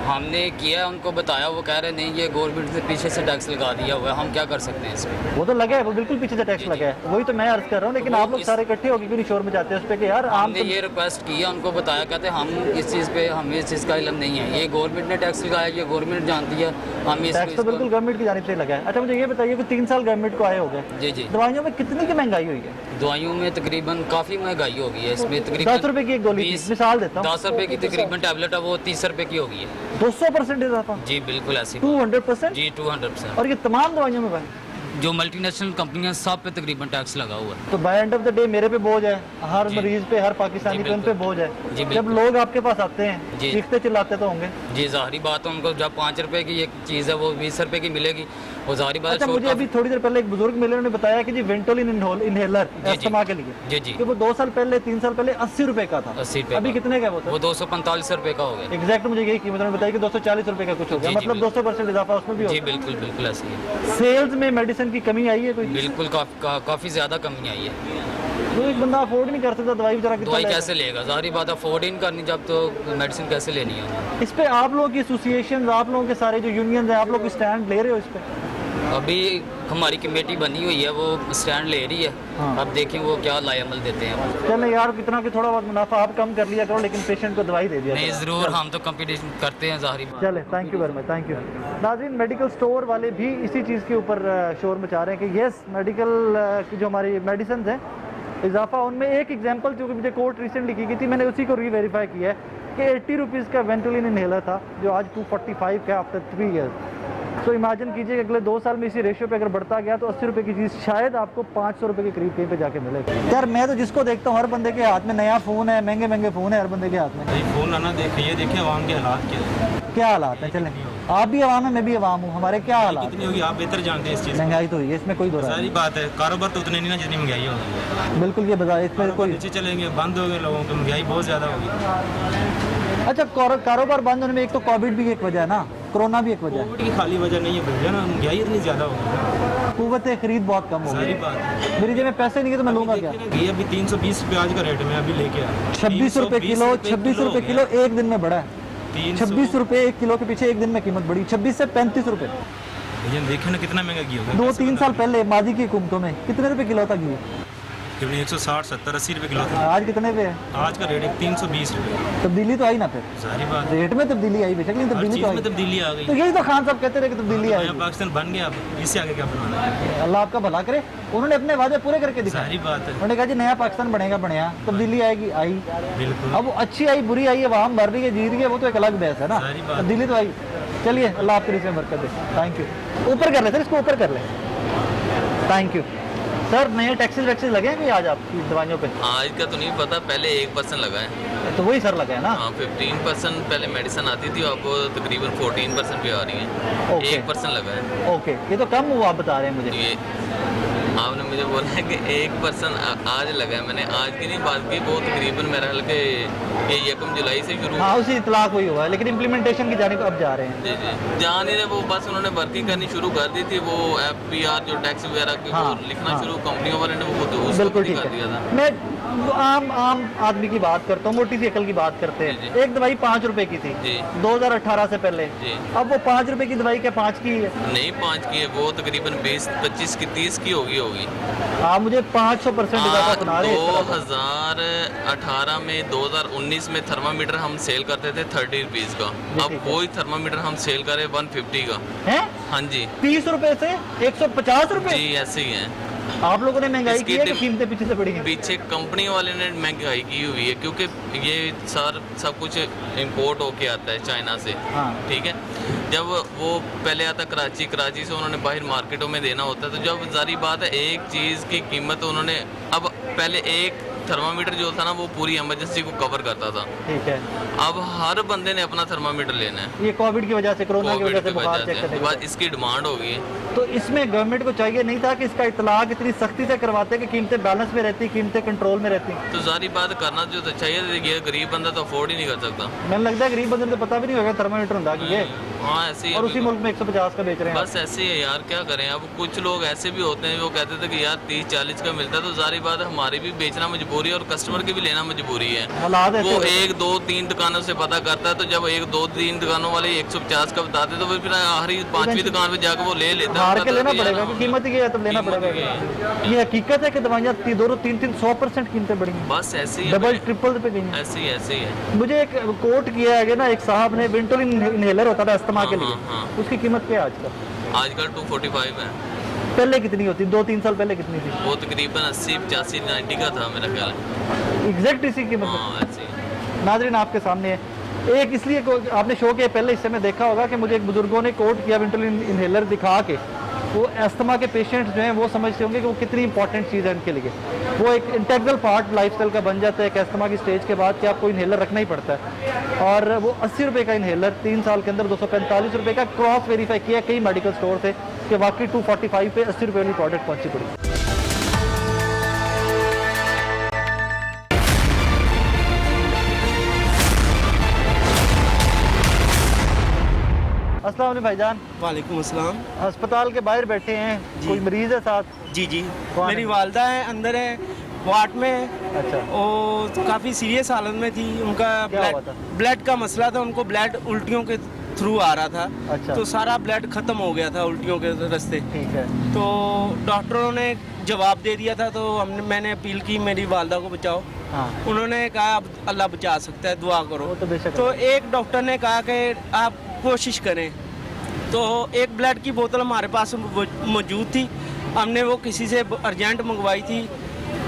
हमने किया, उनको बताया, वो कह रहे नहीं ये गवर्नमेंट से पीछे से टैक्स लगा दिया हुआ है, हम क्या कर सकते हैं इस पर। वो तो लगा है, वो बिल्कुल पीछे से टैक्स लगा है, वही तो मैं अर्ज कर रहा हूँ। लेकिन वो आप लोग इस- सारे इकट्ठे होकर क्यों नहीं शोर मचाते हैं उस पर कि यार आम हमने ये रिक्वेस्ट किया, उनको बताया, कहते हम इस चीज़ पे हमें इस चीज़ का इल्म नहीं है, ये गवर्नमेंट ने टैक्स लगाया, ये गवर्नमेंट जानती है, हम टैक्स तो बिल्कुल गवर्नमेंट की जानिब से लगा है। अच्छा मुझे ये बताइए कि 3 साल गवर्नमेंट को आए हो गए, जी जी। दवाइयों में कितनी की महंगाई हुई है? दवाइयों में तकरीबन काफ़ी महंगाई हो गई है, इसमें तकरीबन 10 रुपए की एक गोली की, 20 मिसाल देता हूँ, 10 रुपए की तकरीबन टैबलेट है, वो 30 रुपए की हो गई है। 200% इजाफा, जी बिल्कुल ऐसी बात। 200%। जी 200%। और ये तमाम दवाइयों में भाई, जो मल्टीनेशनल कंपनियां सब पे तकरीबन टैक्स लगा हुआ है। तो by end of the day मेरे पे बोझ है, हर जी। मरीज पे, हर पाकिस्तानी जी, पे उन पे बिल्कुल। बोझ है। जी, जब बिल्कुल। लोग आपके पास आते हैं जी। चीखते चिल्लाते तो होंगे। जी जाहिर बात है, उनको जब 5 रुपए की एक चीज़ है वो 20 रुपए की मिलेगी, वो जाहिर बात है। अच्छा शोर मुझे अभी थोड़ी देर पहले एक बुजुर्ग मिले, उन्होंने बताया कि जी वेंटोलिन इनहेलर जी। अस्थमा के लिए, जी जी कि वो 2 साल पहले 3 साल पहले 80 रुपए का था, 80 रुपए अभी का। कितने का वो वो 245 रुपए का हो गया। एग्जैक्ट मुझे यही कीमत उन्होंने बताई कि 240 रुपए का कुछ हो गया, जी, जी, मतलब 200% इजाफा उसमें भी हो जी गया। बिल्कुल बिल्कुल ऐसी है। सेल्स में मेडिसिन की कमी आई है कोई? बिल्कुल काफ़ी ज़्यादा कमी आई है। तो एक बंदा अफोर्ड नहीं कर सकता दवाई बेचारा कितना दवाई लेगा? कैसे लेगा? ज़ाहिर बात है, अफोर्ड ही नहीं करनी जब तो मेडिसिन कैसे लेनी है? इस पे आप लोगों की एसोसिएशन, आप लोगों के सारे जो यूनियन है, आप लोग स्टैंड ले रहे हो इस पे? अभी हमारी कमेटी बनी हुई है, वो स्टैंड ले रही है। हाँ। अब देखें वो क्या लाएमल देते हैं। चलें यार, कितना कि थोड़ा बहुत मुनाफा आप कम कर लिया करो, लेकिन पेशेंट को दवाई दे दिया नहीं करो। ज़रूर, हम तो कंपटीशन करते हैं ज़ाहिर बात। चले, thank you very much, thank you. नाज़रीन, मेडिकल स्टोर वाले भी इसी चीज़ के ऊपर शोर मचा रहे हैं कि येस, मेडिकल की जो हमारी मेडिसिन हैं इजाफा, उनमें एक एग्जांपल जो कि मुझे कोर्ट रिसेंटली की गई थी, मैंने उसी को रीवेरीफाई किया है कि 80 रुपीज़ का वेंटोलिन इनहेलर था जो आज 245 का आफ्टर 3 ईयर्स। तो इमेजिन कीजिए कि अगले 2 साल में इसी रेशियो पे अगर बढ़ता गया तो 80 रुपये की चीज़ शायद आपको 500 रुपये के करीब कहीं पे जाके मिलेगी। यार मैं तो जिसको देखता हूँ हर बंदे के हाथ में नया फ़ोन है, महंगे महंगे फ़ोन है हर बंदे के हाथ में। भाई फोन आना देखिए, देखिए आवाम के हालात क्या है, क्या हालात है? चलें, आप भी आवाम है, मैं भी आवाम हूँ, हमारे क्या हालात? कितनी होगी आप बेहतर जानते हैं इस चीज़। महंगाई तो हुई है, इसमें कोई दो राय सारी बात है, कारोबार तो उतने नहीं ना जितनी महंगाई होगी। नहीं। बिल्कुल ये बाजार इसमें कोई। नीचे चलेंगे, बंद हो गए लोगों की, महंगाई बहुत ज़्यादा होगी। अच्छा, कारोबार बंद होने में एक तो कोविड भी एक वजह है ना, कोरोना भी एक वजह है। कोविड की खाली वजह नहीं है भैया ना, महंगाई इतनी ज़्यादा होगी, कुव्वत खरीद बहुत कम हो सारी गई। बात है। मेरी जेब में पैसे नहीं है तो मैं लूँगा क्या? ये अभी 320 रुपये आज का रेट में अभी लेके आया। 26 रुपये किलो, 26 रुपये किलो एक दिन में बढ़ा है। 26 रुपये 1 किलो के पीछे एक दिन में कीमत बढ़ी, 26 से 35 रुपये। भैया देखे ना कितना महंगा घी हो गया। 2-3 साल पहले माजी की हुकूमतों में कितने रुपए किलो था घी? करीब 160, 70, 80 रुपये किलो था। आज कितने पे है? आज का रेट है 320 रुपये। तब्दीली तो आई ना, फिर सारी बात है, रेट में तब्दीली आई, बेशक लेकिन हर तब्दीली चीज़ तो में आई। तब्दीली आ तो गई। यही तो खान साहब कहते रहे कि तब्दीली आई। नया पाकिस्तान बन गया, अब इससे आगे क्या बनवाना है? अल्लाह आपका भला करे, उन्होंने अपने वादे पूरे करके दिखाए। सारी बात है, उन्होंने कहा जी नया पाकिस्तान बनेगा, बनया, तब्दीली आएगी, आई। बिल्कुल। अब वो अच्छी आई बुरी आई, अवाम भर रही है, जीत गई, वो तो एक अलग बहस है ना। सारी बात। तब्दीली तो आई। चलिए, अल्लाह आपके इसमें बरकत दे। Thank you. ऊपर कर ले सर, इसको ऊपर कर ले। Thank you sir. नए टैक्सेस वैक्सेस लगे हैं कि आज आपकी दवाइयों पे? आज का तो नहीं पता, पहले 1% लगा है। तो वही सर लगा है ना? हाँ, 15% पहले मेडिसिन आती थी, अब तकरीबन 14% पे आ रही है। ओके। 1% लगा है। ओके, ये तो कम हुआ आप बता रहे हैं मुझे। ये आपने मुझे बोला है कि 1% आज लगा है। मैंने आज की नहीं बात की, वो तकरीबन मेरा ख्याल के ये 1 जुलाई से शुरू। हाँ, उसी इतलाक हुई हुआ है, लेकिन इम्प्लीमेंटेशन की जाने को अब जा रहे हैं। जी जी, जहाँ नहीं रहे वो बस उन्होंने वर्किंग करनी शुरू कर दी थी। वो FPR जो टैक्स वगैरह की हाँ, वो लिखना हाँ। शुरू कंपनियों वाले ने वो खुद उसको बिल्कुल खुद ही ठीक कर दिया है। था। मैं आम आदमी की बात करता हूँ, मोटी सी अकल की बात करते जी, हैं। एक दवाई 5 रुपए की थी जी। 2018 से पहले। जी। अब वो 5 रुपए की दवाई क्या 5 की है? नहीं 5 की है, वो तकरीबन 20, 25 की, 30 की होगी। आप मुझे 500% इजाफा सुना रहे हैं। 2018 में 2019 में थर्मामीटर हम सेल करते थे 30 रुपीज़ का। ठीक अब है। वही थर्मामीटर हम सेल करें 150 का। हैं? हाँ जी 30 रुपए से 150 रुपए? जी, ऐसे ही है। आप लोगों ने महंगाई इसकी की है कि डिम- कीमतें पीछे से बढ़ी हैं? पीछे कंपनी वाले ने महंगाई की हुई है, क्योंकि ये सब कुछ इंपोर्ट होके आता है चाइना से। हाँ। ठीक है, जब वो पहले आता कराची से उन्होंने बाहर मार्केटों में देना होता है, तो जब जारी बात है एक चीज़ की कीमत उन्होंने, अब पहले एक थर्मामीटर जो था ना वो पूरी इमरजेंसी को कवर करता था। ठीक है। अब हर बंदे ने अपना थर्मामीटर लेना है। ये कोविड की वजह से, कोरोना की वजह कोविड से की बुखार वजह चेक करने से के बाद बाद। इसकी डिमांड हो गई है। तो इसमें गवर्नमेंट को चाहिए नहीं था कि इसका इतलाक इतनी सख्ती से करवाते कि कीमतें बैलेंस में रहती, कीमतें कंट्रोल में रहती। तो जारी बात करना जो चाहिए, ये गरीब बंदा तो अफोर्ड ही नहीं कर सकता। मैंने लगता है गरीब बंदे को पता भी नहीं होगा थर्मामीटर होता कि ये, हाँ ऐसे ही है और उसी बिल्कुल। मुल्क में 150 का बेच रहे हैं। बस ऐसे ही है यार, क्या करें। अब कुछ लोग ऐसे भी होते हैं जो कहते थे कि यार 30-40 का मिलता है, तो जारी बात है हमारी भी बेचना मजबूरी है और कस्टमर की भी लेना मजबूरी है। हालात ऐसे वो होते हैं। 1, 2, 3 दुकानों से पता करता है, तो जब 1, 2, 3 दुकानों वाले 150 का बताते तो फिर आखिरी 5वीं दुकान पे जाकर वो ले लेता है। हार के कहता लेना है कि पड़ेगा यार, कि कीमत ही है तो लेना कीमत पड़ेगा। ही ये हकीकत है कि दवाइयाँ 2-3-100% कीमतें बढ़ी हैं, बस ऐसे ही है डबल भाई। ट्रिपल पे गई हैं। ऐसे ही है। मुझे एक कोट किया है ना, एक साहब ने, विंटोलिन इनहेलर होता था अस्थमा के हाँ, लिए, हाँ। उसकी कीमत क्या है आजकल? आजकल 245 है। पहले कितनी होती? 2-3 साल पहले कितनी थी? वो तकरीबन 80, 85, 90 का था मेरा ख्याल है। एग्जैक्ट इसी कीमत में। हाँ ऐसे ही। नाजरीन आपके सामने है एक, इसलिए आपने शो के पहले हिस्से में देखा होगा कि मुझे एक बुजुर्गों ने कोट किया विंटोलिन इनहेलर दिखा के, वो अस्थमा के पेशेंट्स जो हैं वो समझते होंगे कि वो कितनी इंपॉर्टेंट चीज़ है उनके लिए। वो एक इंटेग्रल पार्ट लाइफस्टाइल का बन जाता है कि अस्थमा की स्टेज के बाद कि आपको इनहेलर रखना ही पड़ता है। और वो 80 रुपये का इनहेलर 3 साल के अंदर 245 रुपये का क्रॉस वेरीफाई किया कई मेडिकल स्टोर से कि वाकई 245 पे 80 रुपये वाली प्रोडक्ट पहुँची पड़ी। अस्सलाम वालेकुम भाईजान। वालेकुम अस्सलाम। अस्पताल के बाहर बैठे हैं, कोई मरीज है साथ? जी जी, कौन मेरी है? वालदा है, अंदर है, वार्ड में। अच्छा। वो काफ़ी सीरियस हालत में थी, उनका क्या हुआ था? ब्लड का मसला था, उनको ब्लड उल्टियों के थ्रू आ रहा था। अच्छा। तो सारा ब्लड ख़त्म हो गया था उल्टियों के रास्ते। ठीक है। तो डॉक्टरों ने जवाब दे दिया था, तो मैंने अपील की मेरी वालदा को बचाओ। हाँ। उन्होंने कहा अब अल्लाह बचा सकता है, दुआ करो। वो तो बेशक तो एक डॉक्टर ने कहा कि आप कोशिश करें। तो एक ब्लड की बोतल हमारे पास मौजूद थी, हमने वो किसी से अर्जेंट मंगवाई थी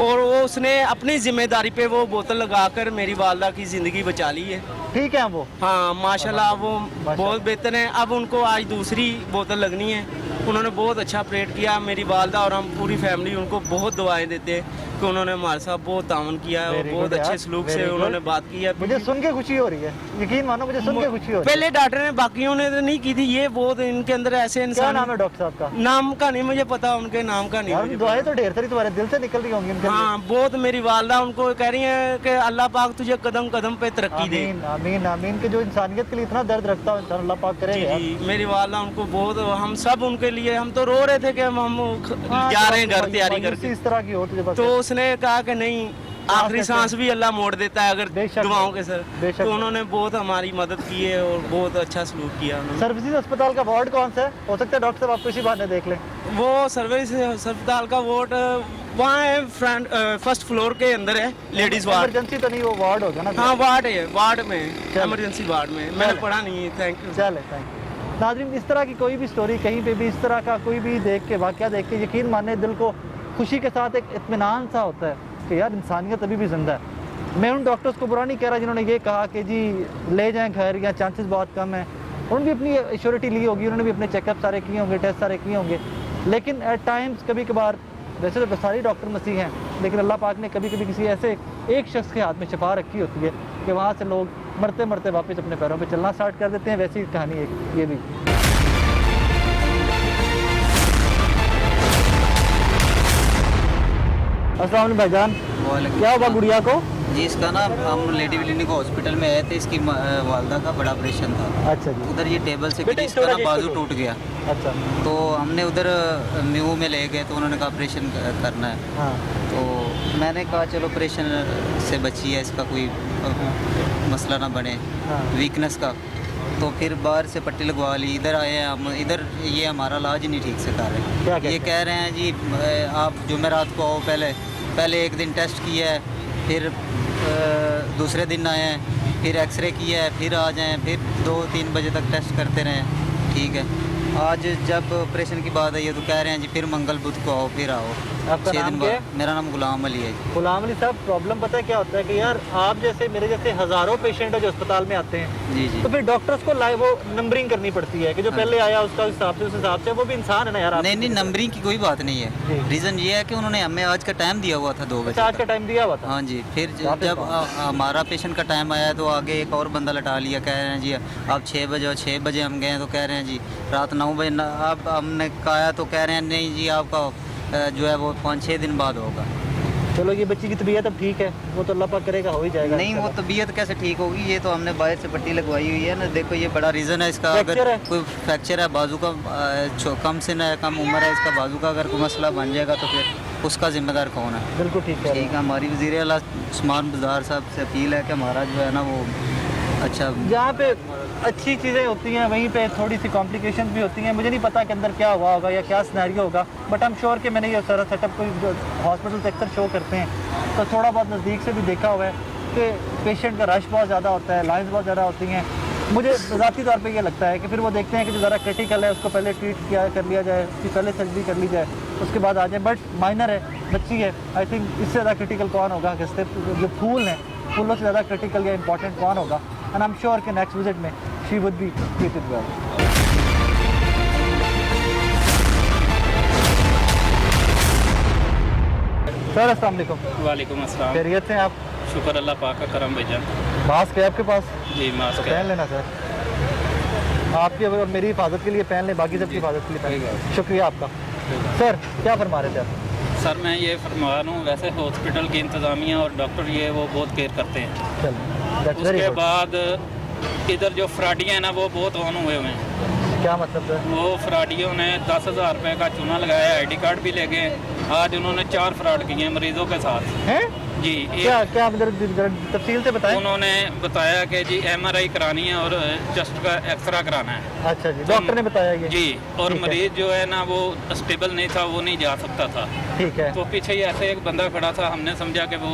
और वो उसने अपनी जिम्मेदारी पे वो बोतल लगाकर मेरी वालदा की ज़िंदगी बचा ली है। ठीक है वो। हाँ माशाल्लाह, वो बहुत बेहतर है। अब उनको आज दूसरी बोतल लगनी है। उन्होंने बहुत अच्छा ऑपरेट किया। मेरी वालदा और हम पूरी फैमिली उनको बहुत दुआएं देते हैं कि उन्होंने हमारे साथ बहुत तावन किया है और Very बहुत good अच्छे यार, सलूक very से good। उन्होंने बात की है। मुझे सुन के खुशी हो रही है, यकीन मानो मुझे सुन के खुशी हो रही है। पहले डॉक्टर ने, बाकियों ने तो नहीं की थी। ये बहुत इनके अंदर ऐसे क्या इंसान। नाम है डॉक्टर साहब का? नाम का नहीं मुझे पता, उनके नाम का नहीं यार मुझे दुआएं पता। तो ढेर सारी तुम्हारे दिल से निकल रही होंगी उनके लिए। हाँ बहुत। मेरी वालदा उनको कह रही है कि अल्लाह पाक तुझे कदम कदम पे तरक्की दे। आमीन आमीन आमीन। के जो इंसानियत के लिए इतना दर्द रखता है इंसान, अल्लाह पाक जी करेगा यार। जी, मेरी वालदा उनको बहुत, हम सब उनके लिए, हम तो रो रहे थे कि हम हाँ, जा रहे हैं घर मायूसी तैयारी इस करके। तरह की हो तुझे बस। तो उसने कहा कि नहीं, आखिरी सांस भी अल्लाह मोड़ देता है अगर बेशक। दुआओं के सर। बेशक। तो उन्होंने बहुत हमारी मदद की है और बहुत अच्छा सलूक किया उन्होंने। सर्विसेज अस्पताल का वार्ड कौन सा है? हो सकता है डॉक्टर साहब आपको इसी बहाने देख लें। वो सर्विस अस्पताल का वार्ड वहाँ है, फ्रंट फर्स्ट फ्लोर के अंदर है, लेडीज वार्ड। इमरजेंसी तो नहीं, वो वार्ड होगा ना? हाँ वार्ड है, वार्ड में, चलो। इमरजेंसी वार्ड में। मैंने पढ़ा नहीं है। Thank you. चले, थैंक यू। नाज़रीन, इस तरह की कोई भी स्टोरी कहीं पे भी इस तरह का कोई भी देख के, वाक़या देख के, यकीन माने दिल को खुशी के साथ एक इत्मीनान सा होता है कि यार इंसानियत अभी भी ज़िंदा है। मैं उन डॉक्टर्स को बुरा नहीं कह रहा जिन्होंने ये कहा कि जी ले जाएं घर, या चांसेस बहुत कम है। उन्होंने भी अपनी एश्योरिटी ली होगी, उन्होंने भी अपने चेकअप सारे किए होंगे, टेस्ट सारे किए होंगे। लेकिन एट टाइम्स कभी कभार, वैसे तो सारे डॉक्टर मसीह हैं, लेकिन अल्लाह पाक ने कभी कभी किसी ऐसे एक शख्स के हाथ में शफा रखी होती है कि वहाँ से लोग मरते मरते वापस अपने पैरों पे चलना स्टार्ट कर देते हैं। वैसी कहानी है ये भी। अस्सलाम वालेकुम भाईजान, क्या हुआ गुड़िया को? जी इसका ना हम लेडी क्लिनिक हॉस्पिटल में आए थे, इसकी वालदा का बड़ा ऑपरेशन था। अच्छा जी। उधर ये टेबल से बेटे, गिरी, इसका थोड़ा ना जी बाजू इसको टूट गया। अच्छा। तो हमने उधर म्यू में ले गए, तो उन्होंने कहा ऑपरेशन करना है। हाँ। तो मैंने कहा चलो ऑपरेशन से बची है, इसका कोई मसला ना बने, हाँ। वीकनेस का। तो फिर बाहर से पट्टी लगवा ली। इधर आए हैं हम, इधर ये हमारा इलाज ही नहीं ठीक से कर क्या रहे। ये कह रहे हैं जी आप जुमेरात को आओ, पहले एक दिन टेस्ट किया है, फिर दूसरे दिन आए हैं, फिर एक्सरे किया है, फिर आ जाएं, फिर 2-3 बजे तक टेस्ट करते रहें। ठीक है, आज जब ऑपरेशन की बात आई है तो कह रहे हैं जी फिर मंगल बुध को आओ, फिर आओ। आपका 6 नाम दिन क्या बाद। है? मेरा नाम गुलाम अली है जी। गुलाम अली साहब, प्रॉब्लम पता है क्या होता है कि यार आप जैसे मेरे जैसे हज़ारों पेशेंट है जो अस्पताल में आते हैं, जी जी। तो फिर डॉक्टर्स को लाइव वो नंबरिंग करनी पड़ती है कि जो पहले आया उसका हिसाब से, उस हिसाब से। वो भी इंसान है ना यार। आप नहीं नहीं, नंबरिंग की कोई बात नहीं जी। है। रीज़न ये है कि उन्होंने हमें आज का टाइम दिया हुआ था 2 बजे आज का तक। टाइम दिया हुआ था। हाँ जी। फिर वापस जब आओ। हमारा पेशेंट का टाइम आया तो आगे एक और बंदा लटा लिया, कह रहे हैं जी आप 6 बजे और 6 बजे हम गए तो कह रहे हैं जी रात 9 बजे। अब हमने कहा तो कह रहे हैं नहीं जी आपका जो है वो 5-6 दिन बाद होगा। चलो ये बच्ची की तबीयत अब ठीक है, वो तो अल्लाह पाक करेगा, हो ही जाएगा। नहीं वो तबीयत कैसे ठीक होगी, ये तो हमने बाहर से पट्टी लगवाई हुई है ना। देखो ये बड़ा रीज़न है इसका। फ्रैक्चर अगर है? कोई फ्रैक्चर है बाजू का, कम से न कम उम्र है इसका बाजू का, अगर कोई मसला बन जाएगा तो फिर उसका जिम्मेदार कौन है? बिल्कुल ठीक है। ठीक है, हमारी वज़ीर आला उस्मान बुज़दार साहब से अपील है कि हमारा जो है ना वो अच्छा। जहाँ पे अच्छी चीज़ें होती हैं वहीं पे थोड़ी सी कॉम्प्लिकेशन भी होती हैं। मुझे नहीं पता कि अंदर क्या हुआ होगा या क्या सिनेरियो होगा, बट आई एम श्योर कि मैंने ये सारा सेटअप कोई हॉस्पिटल से अक्सर शो करते हैं तो थोड़ा बहुत नज़दीक से भी देखा हुआ है कि पेशेंट का रश बहुत ज़्यादा होता है, लाइन्स बहुत ज़्यादा होती हैं। मुझे ज़ाती तौर पे ये लगता है कि फिर वो देखते हैं कि जो ज़रा क्रिटिकल है उसको पहले ट्रीट कर लिया जाए, उसकी पहले सर्जरी कर ली जाए, उसके बाद आ जाए। बट माइनर है, बच्ची है, आई थिंक इससे ज़्यादा क्रिटिकल कौन होगा? जो फूल हैं, फूलों से ज़्यादा क्रिटिकल या इंपॉर्टेंट कौन होगा? एंड आई एम श्योर कि नेक्स्ट विजिट में she would be treated well. Sir अस्सलाम वालेकुम। वालेकुम अस्सलाम। खैरियत हैं आप? शुक्र अल्लाह पाक का करम भाईजान। मास्क है आपके पास? जी तो मास्क है। पहन लेना सर, आपकी और मेरी हिफाजत के लिए पहन लें, बाकी सबकी हिफाजत के लिए पहन लें। शुक्रिया आपका। सर क्या फरमा रहे थे आप? सर मैं ये फरमा रहा हूँ, वैसे हॉस्पिटल की इंतज़ामिया और डॉक्टर ये वो बहुत केयर करते हैं। चलो दैट्स वेरी उसके गुड। बाद इधर जो फ्राडियाँ हैं ना वो बहुत ऑन हुए हुए हैं। क्या मतलब सर? वो फ्राडियों ने 10,000 रुपये का चूना लगाया, ID कार्ड भी ले गए, आज उन्होंने 4 फ्रॉड किए हैं मरीजों के साथ हैं? जी। क्या क्या आप जरा तफसील से बताएं। उन्होंने बताया कि जी MRI करानी है और चेस्ट का एक्सरा कराना है। अच्छा जी, डॉक्टर ने बताया ये? जी। और ठीक है। मरीज जो है ना वो स्टेबल नहीं था, वो नहीं जा सकता था। ठीक है। तो पीछे ही ऐसे एक बंदा खड़ा था, हमने समझा कि वो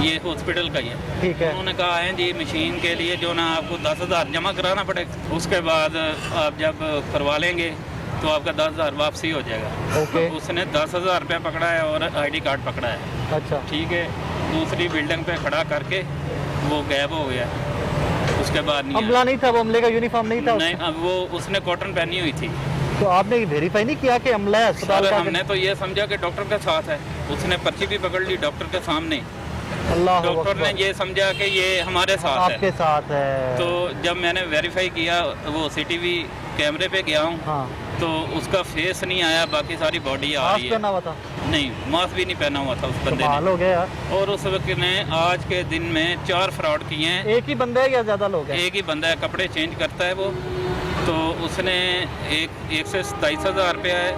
ये हॉस्पिटल का ही है। ठीक है। उन्होंने कहा है जी मशीन के लिए जो ना आपको 10,000 जमा कराना पड़ेगा, उसके बाद आप जब करवा लेंगे तो आपका 10,000 वापसी हो जाएगा। ओके। उसने 10,000 रुपया पकड़ा है और ID कार्ड पकड़ा है। अच्छा। ठीक है। दूसरी बिल्डिंग पे खड़ा करके वो गायब हो गया। उसके बाद नहीं अमला नहीं था वो, अमले का यूनिफॉर्म नहीं था? नहीं, अब वो उसने कॉटन पहनी हुई थी। तो आपने वेरीफाई नहीं किया कि अमला है अस्पताल सर, का? हमने तो ये समझा कि डॉक्टर के साथ है। उसने पर्ची भी पकड़ ली डॉक्टर के सामने। अल्लाह डॉक्टर ने अकबर। ये समझा कि ये हमारे साथ आपके है। साथ है। तो जब मैंने वेरीफाई किया, वो CCTV कैमरे पे गया हूँ, हाँ। तो उसका फेस नहीं आया, बाकी सारी बॉडी आ रही मास्क है। पहना हुआ था? नहीं, मास्क भी नहीं पहना हुआ था उस बंदे कमाल ने। हो गया यार। और उस वक्त ने आज के दिन में 4 फ्रॉड किए हैं। एक ही बंदा है या ज्यादा लोग हैं? एक ही बंदा है, कपड़े चेंज करता है वो। तो उसने एक से 27,000 रुपया है,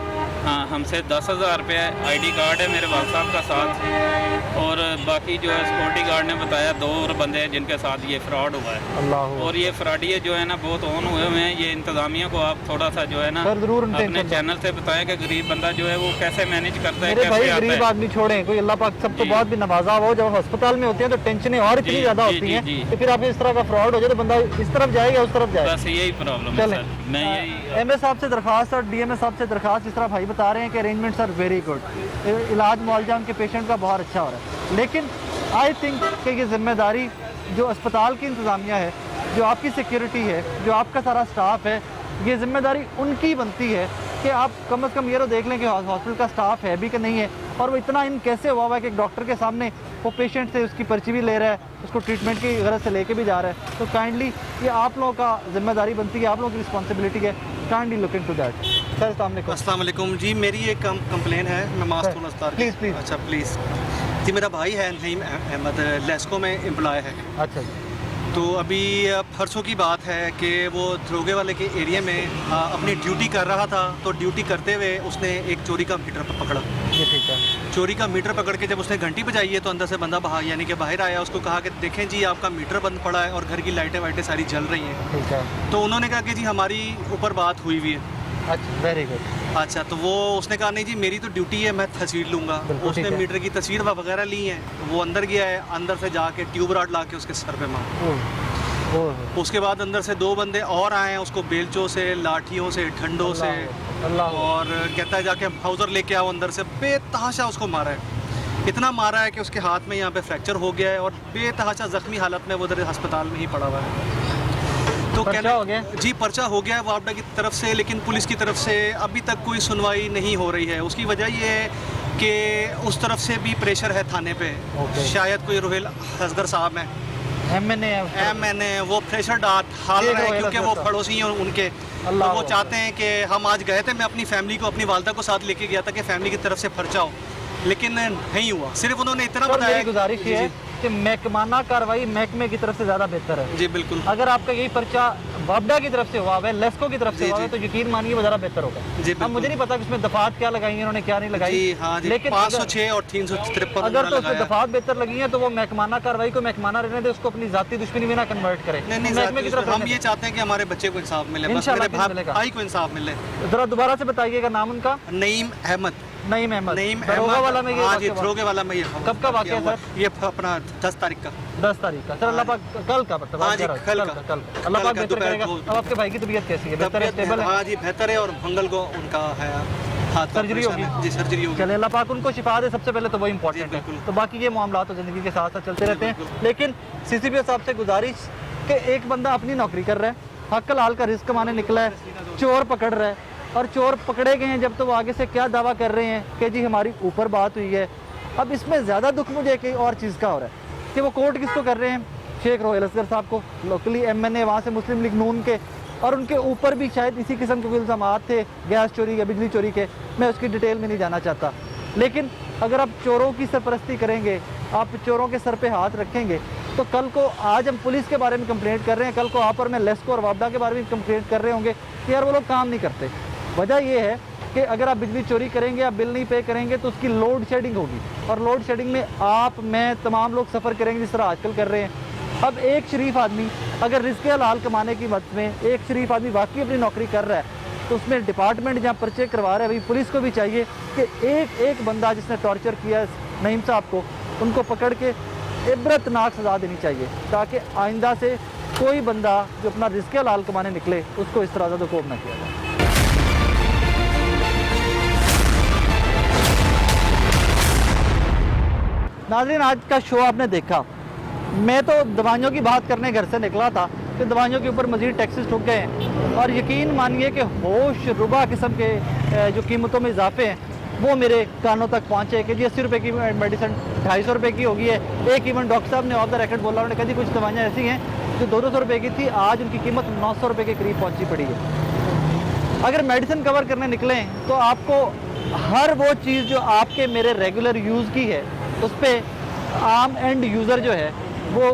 हाँ, हमसे 10,000 रुपया है। ID कार्ड है मेरे वाल साहब का साथ। और बाकी जो है सिक्योरिटी गार्ड ने बताया 2 और बंदे हैं जिनके साथ ये फ्रॉड हुआ है। अल्लाह। और ये फ्रॉडिये जो है ना बहुत ऑन हुए हुए हैं। ये इंतजामिया को आप थोड़ा सा जो है ना सर जरूर उनके अपने चैनल से बताएं कि गरीब बंदा जो है वो कैसे मैनेज करता है, मेरे भाई कैसे आता गरीब है। आदमी छोड़ें, कोई अल्लाह पाक सब तो जी। बहुत भी नवाजा हो। जब अस्पताल में होते हैं तो टेंशनें और इतनी जी, ज्यादा जी, होती जी, हैं जी। कि फिर आप इस तरह का फ्रॉड हो जाए तो बंदा इस तरफ जाएगा उस तरफ जाएगा। बस यही प्रॉब्लम है चलें। सर। मैं यही MS साहब से दरखास्त और DMS साहब से दरखास्त, जिस तरह भाई बता रहे हैं कि अरेंजमेंट्स आर वेरी गुड, इलाज मुआवजा उनके पेशेंट का बहुत अच्छा हो रहा है, लेकिन आई थिंक कि ये जिम्मेदारी जो अस्पताल की इंतज़ामिया है, जो आपकी सिक्योरिटी है, जो आपका सारा स्टाफ है, ये जिम्मेदारी उनकी बनती है कि आप कम से कम ये तो देख लें कि हॉस्पिटल का स्टाफ है भी कि नहीं है। और वो इतना इन कैसे हुआ है कि एक डॉक्टर के सामने वो पेशेंट से उसकी पर्ची भी ले रहा है, उसको ट्रीटमेंट की गरज से लेके भी जा रहा है। तो काइंडली ये आप लोगों का जिम्मेदारी बनती है, आप लोगों की रिस्पॉन्सिबिलिटी है। Kindly look into that. Sir अस्सलाम वालेकुम जी, मेरी एक कंप्लेन है। मैं मास्क प्लीज़ प्लीज़। अच्छा प्लीज़ जी, मेरा भाई है नईम अहमद, लेस्को में एम्प्लॉय है। अच्छा जी। तो अभी परसों की बात है कि वो धरोगे वाले के एरिया में अपनी ड्यूटी कर रहा था। तो ड्यूटी करते हुए उसने एक चोरी का मीटर पकड़ा। ये ठीक है। चोरी का मीटर पकड़ के जब उसने घंटी बजाई है तो अंदर से बंदा बाहर यानी कि बाहर आया। उसको कहा कि देखें जी आपका मीटर बंद पड़ा है और घर की लाइटें वाइटें सारी जल रही हैं। ठीक है। तो उन्होंने कहा कि जी हमारी ऊपर बात हुई हुई है। अच्छा, वेरी गुड। अच्छा, तो वो उसने कहा नहीं जी मेरी तो ड्यूटी है, मैं तस्वीर लूँगा। बिल्कुल उसने ठीक है। मीटर की तस्वीर वगैरह ली है। वो अंदर गया है, अंदर से जाके ट्यूब राड ला के उसके सर पे मारा। उसके बाद अंदर से 2 बंदे और आए हैं, उसको बेलचों से, लाठियों से, ठंडों से, और कहता है जाके हाउजर लेके आओ। अंदर से बेतहाशा उसको मारा है। इतना मारा है कि उसके हाथ में यहाँ पे फ्रैक्चर हो गया है और बेतहाशा जख्मी हालत में वो उधर अस्पताल में ही पड़ा हुआ है। तो पर्चा हो गया? जी पर्चा हो गया है वापडा की तरफ से, लेकिन पुलिस की तरफ से अभी तक कोई सुनवाई नहीं हो रही है। उसकी वजह ये है कि उस तरफ से भी प्रेशर है थाने पे। शायद कोई रोहिल असगर साहब हैं, MNA, वो प्रेशर हाल रहे हैं क्योंकि वो पड़ोसी हैं उनके। तो वो चाहते हैं कि हम आज गए थे, मैं अपनी फैमिली को, अपनी वालदा को साथ लेके गया था कि फैमिली की तरफ से पर्चा हो, लेकिन नहीं हुआ। सिर्फ उन्होंने इतना बताया। मेरी गुजारिश ये है कि महकमाना कार्रवाई महकमे की तरफ से ज़्यादा बेहतर है। जी बिल्कुल। अगर आपका यही पर्चा वापडा की तरफ से हुआ है, लेस्को की तरफ से हुआ है, तो यकीन मानिए वो ज़्यादा बेहतर होगा। अब मुझे नहीं पता कि उसमें दफात क्या लगाई है इन्होंने, क्या नहीं लगाई। जी हाँ जी, लेकिन 506 और 353 अगर तो उसमें दफात बेहतर लगी है तो वो महकमाना कार्रवाई को महकमाना रहने दे, उसको अपनी जाती दुश्मनी में ना कन्वर्ट करे। नहीं, महकमे की तरफ हम ये चाहते हैं कि हमारे बच्चे को इंसाफ मिले, बस मेरे भाई को इंसाफ मिले। जरा दोबारा से बताइएगा नाम उनका। नईम अहमद। नईम अहमद। नईम दरोगा वाला में ये हाँ जी, दरोगे वाला में ये। कब का वाकया सर? ये अपना 10 तारीख का। 10 तारीख का। सर अल्लाह पाक कल का मतलब हाँ जी, कल अल्लाह पाक बेहतर करेगा। अब आपके भाई की तबीयत कैसी है? बेहतर है, स्टेबल है? हाँ जी बेहतर है, और मंगल को उनका है हाथ सर्जरी होगी। जी सर्जरी होगी। चले अल्लाह पाक उनको शिफा दे, सबसे पहले तो वो इम्पोर्टेंट है। तो बाकी ये मामला तो ज़िंदगी के साथ साथ चलते रहते हैं। लेकिन CCPO साहब से गुजारिश कि एक बंदा अपनी नौकरी कर रहा है, हक हलाल का रिस्क कमाने निकला है, चोर पकड़ रहा है, और चोर पकड़े गए हैं जब तो वो आगे से क्या दावा कर रहे हैं कि जी हमारी ऊपर बात हुई है। अब इसमें ज़्यादा दुख मुझे कहीं और चीज़ का हो रहा है कि वो कोर्ट किसको कर रहे हैं? शेख रोहिल असगर साहब को, लोकली MNA वहाँ से मुस्लिम लीग नून के, और उनके ऊपर भी शायद इसी किस्म के इल्ज़ामात थे गैस चोरी या बिजली चोरी के। मैं उसकी डिटेल में नहीं जाना चाहता, लेकिन अगर आप चोरों की सरपरस्ती करेंगे, आप चोरों के सर पे हाथ रखेंगे, तो कल को आज हम पुलिस के बारे में कंप्लेंट कर रहे हैं, कल को आप और मैं लेस्को और वापडा के बारे में कंप्लेंट कर रहे होंगे कि यार वो लोग काम नहीं करते। वजह ये है कि अगर आप बिजली चोरी करेंगे, आप बिल नहीं पे करेंगे तो उसकी लोड शेडिंग होगी, और लोड शेडिंग में आप, मैं, तमाम लोग सफ़र करेंगे जिस तरह आजकल कर रहे हैं। अब एक शरीफ आदमी अगर रिज़्क़ हलाल कमाने की मद में एक शरीफ आदमी वाकई अपनी नौकरी कर रहा है, तो उसमें डिपार्टमेंट जहाँ पर्चे करवा रहा है, भाई पुलिस को भी चाहिए कि एक एक बंदा जिसने टॉर्चर किया नईम साहब को, उनको पकड़ के इबरतनाक सज़ा देनी चाहिए, ताकि आइंदा से कोई बंदा जो अपना रिज़्क़ हलाल कमाने निकले उसको इस तरह ज़्यादा कोब ना किया जाए। नाज़रीन, आज का शो आपने देखा। मैं तो दवाइयों की बात करने घर से निकला था कि दवाइयों के ऊपर मज़ीद टैक्सेस ठुक गए हैं, और यकीन मानिए कि होश रुबा किस्म के जो कीमतों में इजाफे हैं वो मेरे कानों तक पहुँचे कि जी 80 रुपये की मेडिसिन 250 रुपये की हो गई है। एक इवन डॉक्टर साहब ने ऑफ द रिकॉर्ड बोला, उन्होंने कहा जी कुछ दवाइयाँ ऐसी हैं जो 200 रुपये की थी, आज उनकी कीमत 900 रुपये के करीब पहुँची पड़ी है। अगर मेडिसिन कवर करने निकलें तो आपको हर वो चीज़ जो आपके मेरे रेगुलर यूज़ की है उस पर आम एंड यूज़र जो है वो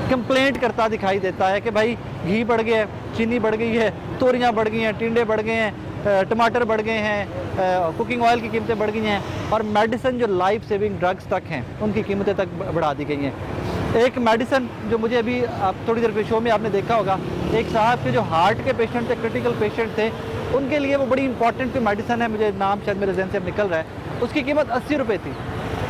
कंप्लेंट करता दिखाई देता है कि भाई घी बढ़ गया है, चीनी बढ़ गई है, तोरियाँ बढ़ गई हैं, टिंडे बढ़ गए हैं, टमाटर बढ़ गए हैं, कुकिंग ऑयल की कीमतें बढ़ गई हैं, और मेडिसिन जो लाइफ सेविंग ड्रग्स तक हैं उनकी कीमतें तक बढ़ा दी गई हैं। एक मेडिसिन जो मुझे अभी आप थोड़ी देर के शो में आपने देखा होगा, एक साहब के जो हार्ट के पेशेंट थे, क्रिटिकल पेशेंट थे, उनके लिए वो बड़ी इंपॉर्टेंट कोई मेडिसिन है, मुझे नाम शायद मेरे जहन से अब निकल रहा है, उसकी कीमत 80 रुपये थी,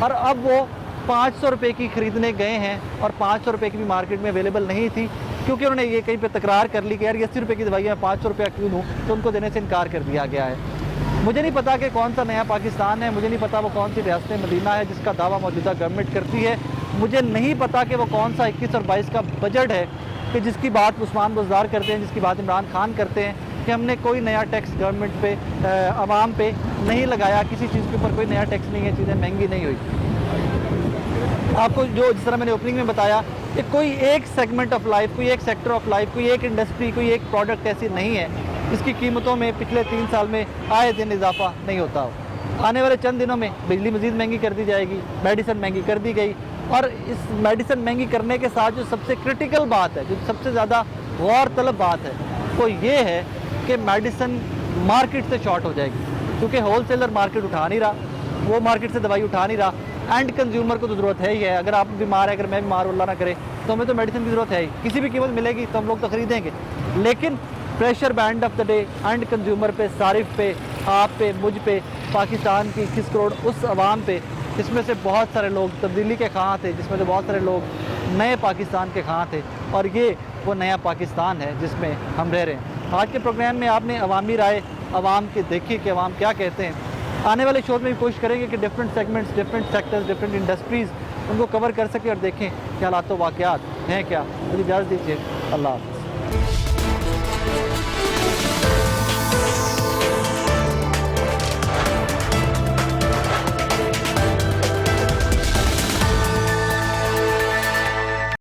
और अब वो 500 रुपये की ख़रीदने गए हैं, और 500 रुपये की भी मार्केट में अवेलेबल नहीं थी, क्योंकि उन्होंने ये कहीं पे तकरार कर ली कि यार 80 रुपये की दवाई मैं 500 रुपया क्यों दूँ, तो उनको देने से इनकार कर दिया गया है। मुझे नहीं पता कि कौन सा नया पाकिस्तान है, मुझे नहीं पता वो कौन सी रियासत मदीना है जिसका दावा मौजूदा गवर्नमेंट करती है, मुझे नहीं पता कि वो कौन सा 21 और 22 का बजट है कि जिसकी बात उस्मान बुज़दार करते हैं, जिसकी बात इमरान खान करते हैं कि हमने कोई नया टैक्स गवर्नमेंट पे, आवाम पे नहीं लगाया, किसी चीज़ के ऊपर कोई नया टैक्स नहीं है, चीज़ें महंगी नहीं हुई। आपको जो जिस तरह मैंने ओपनिंग में बताया कि कोई एक सेगमेंट ऑफ लाइफ, कोई एक सेक्टर ऑफ लाइफ, कोई एक इंडस्ट्री, कोई एक प्रोडक्ट ऐसी नहीं है जिसकी कीमतों में पिछले 3 साल में आए दिन इजाफा नहीं होता हो। आने वाले चंद दिनों में बिजली मज़ीद महंगी कर दी जाएगी, मेडिसिन महंगी कर दी गई, और इस मेडिसिन महंगी करने के साथ जो सबसे क्रिटिकल बात है, जो सबसे ज़्यादा गौर तलब बात है, वो ये है कि मेडिसिन मार्केट से शॉर्ट हो जाएगी, क्योंकि होलसेलर मार्केट उठा नहीं रहा, वो मार्केट से दवाई उठा नहीं रहा। एंड कंज्यूमर को तो ज़रूरत है ही है, अगर आप बीमार है, अगर मैं बीमार अल्लाह ना करे, तो हमें तो मेडिसिन की ज़रूरत है ही, किसी भी कीमत मिलेगी तो हम लोग तो ख़रीदेंगे, लेकिन pressure band of the day and consumer पे, सारिफ पे, आप पे, मुझ पे, पाकिस्तान की 21 करोड़ उस आवाम पे, जिसमें से बहुत सारे लोग तब्दीली के ख़्वाह थे, जिसमें से बहुत सारे लोग नए पाकिस्तान के ख़्वाह थे, और ये वो नया पाकिस्तान है जिसमें हम रह रहे हैं। आज के प्रोग्राम में आपने अवामी राय अवाम की देखी कि अवाम क्या कहते हैं। आने वाले शो में भी कोशिश करेंगे कि different segments, different sectors, different industries उनको कवर कर सकें और देखें कि हालात वाक़यात हैं क्या। मुझे इजाज़त दीजिए, अल्लाह हाफ़िज़।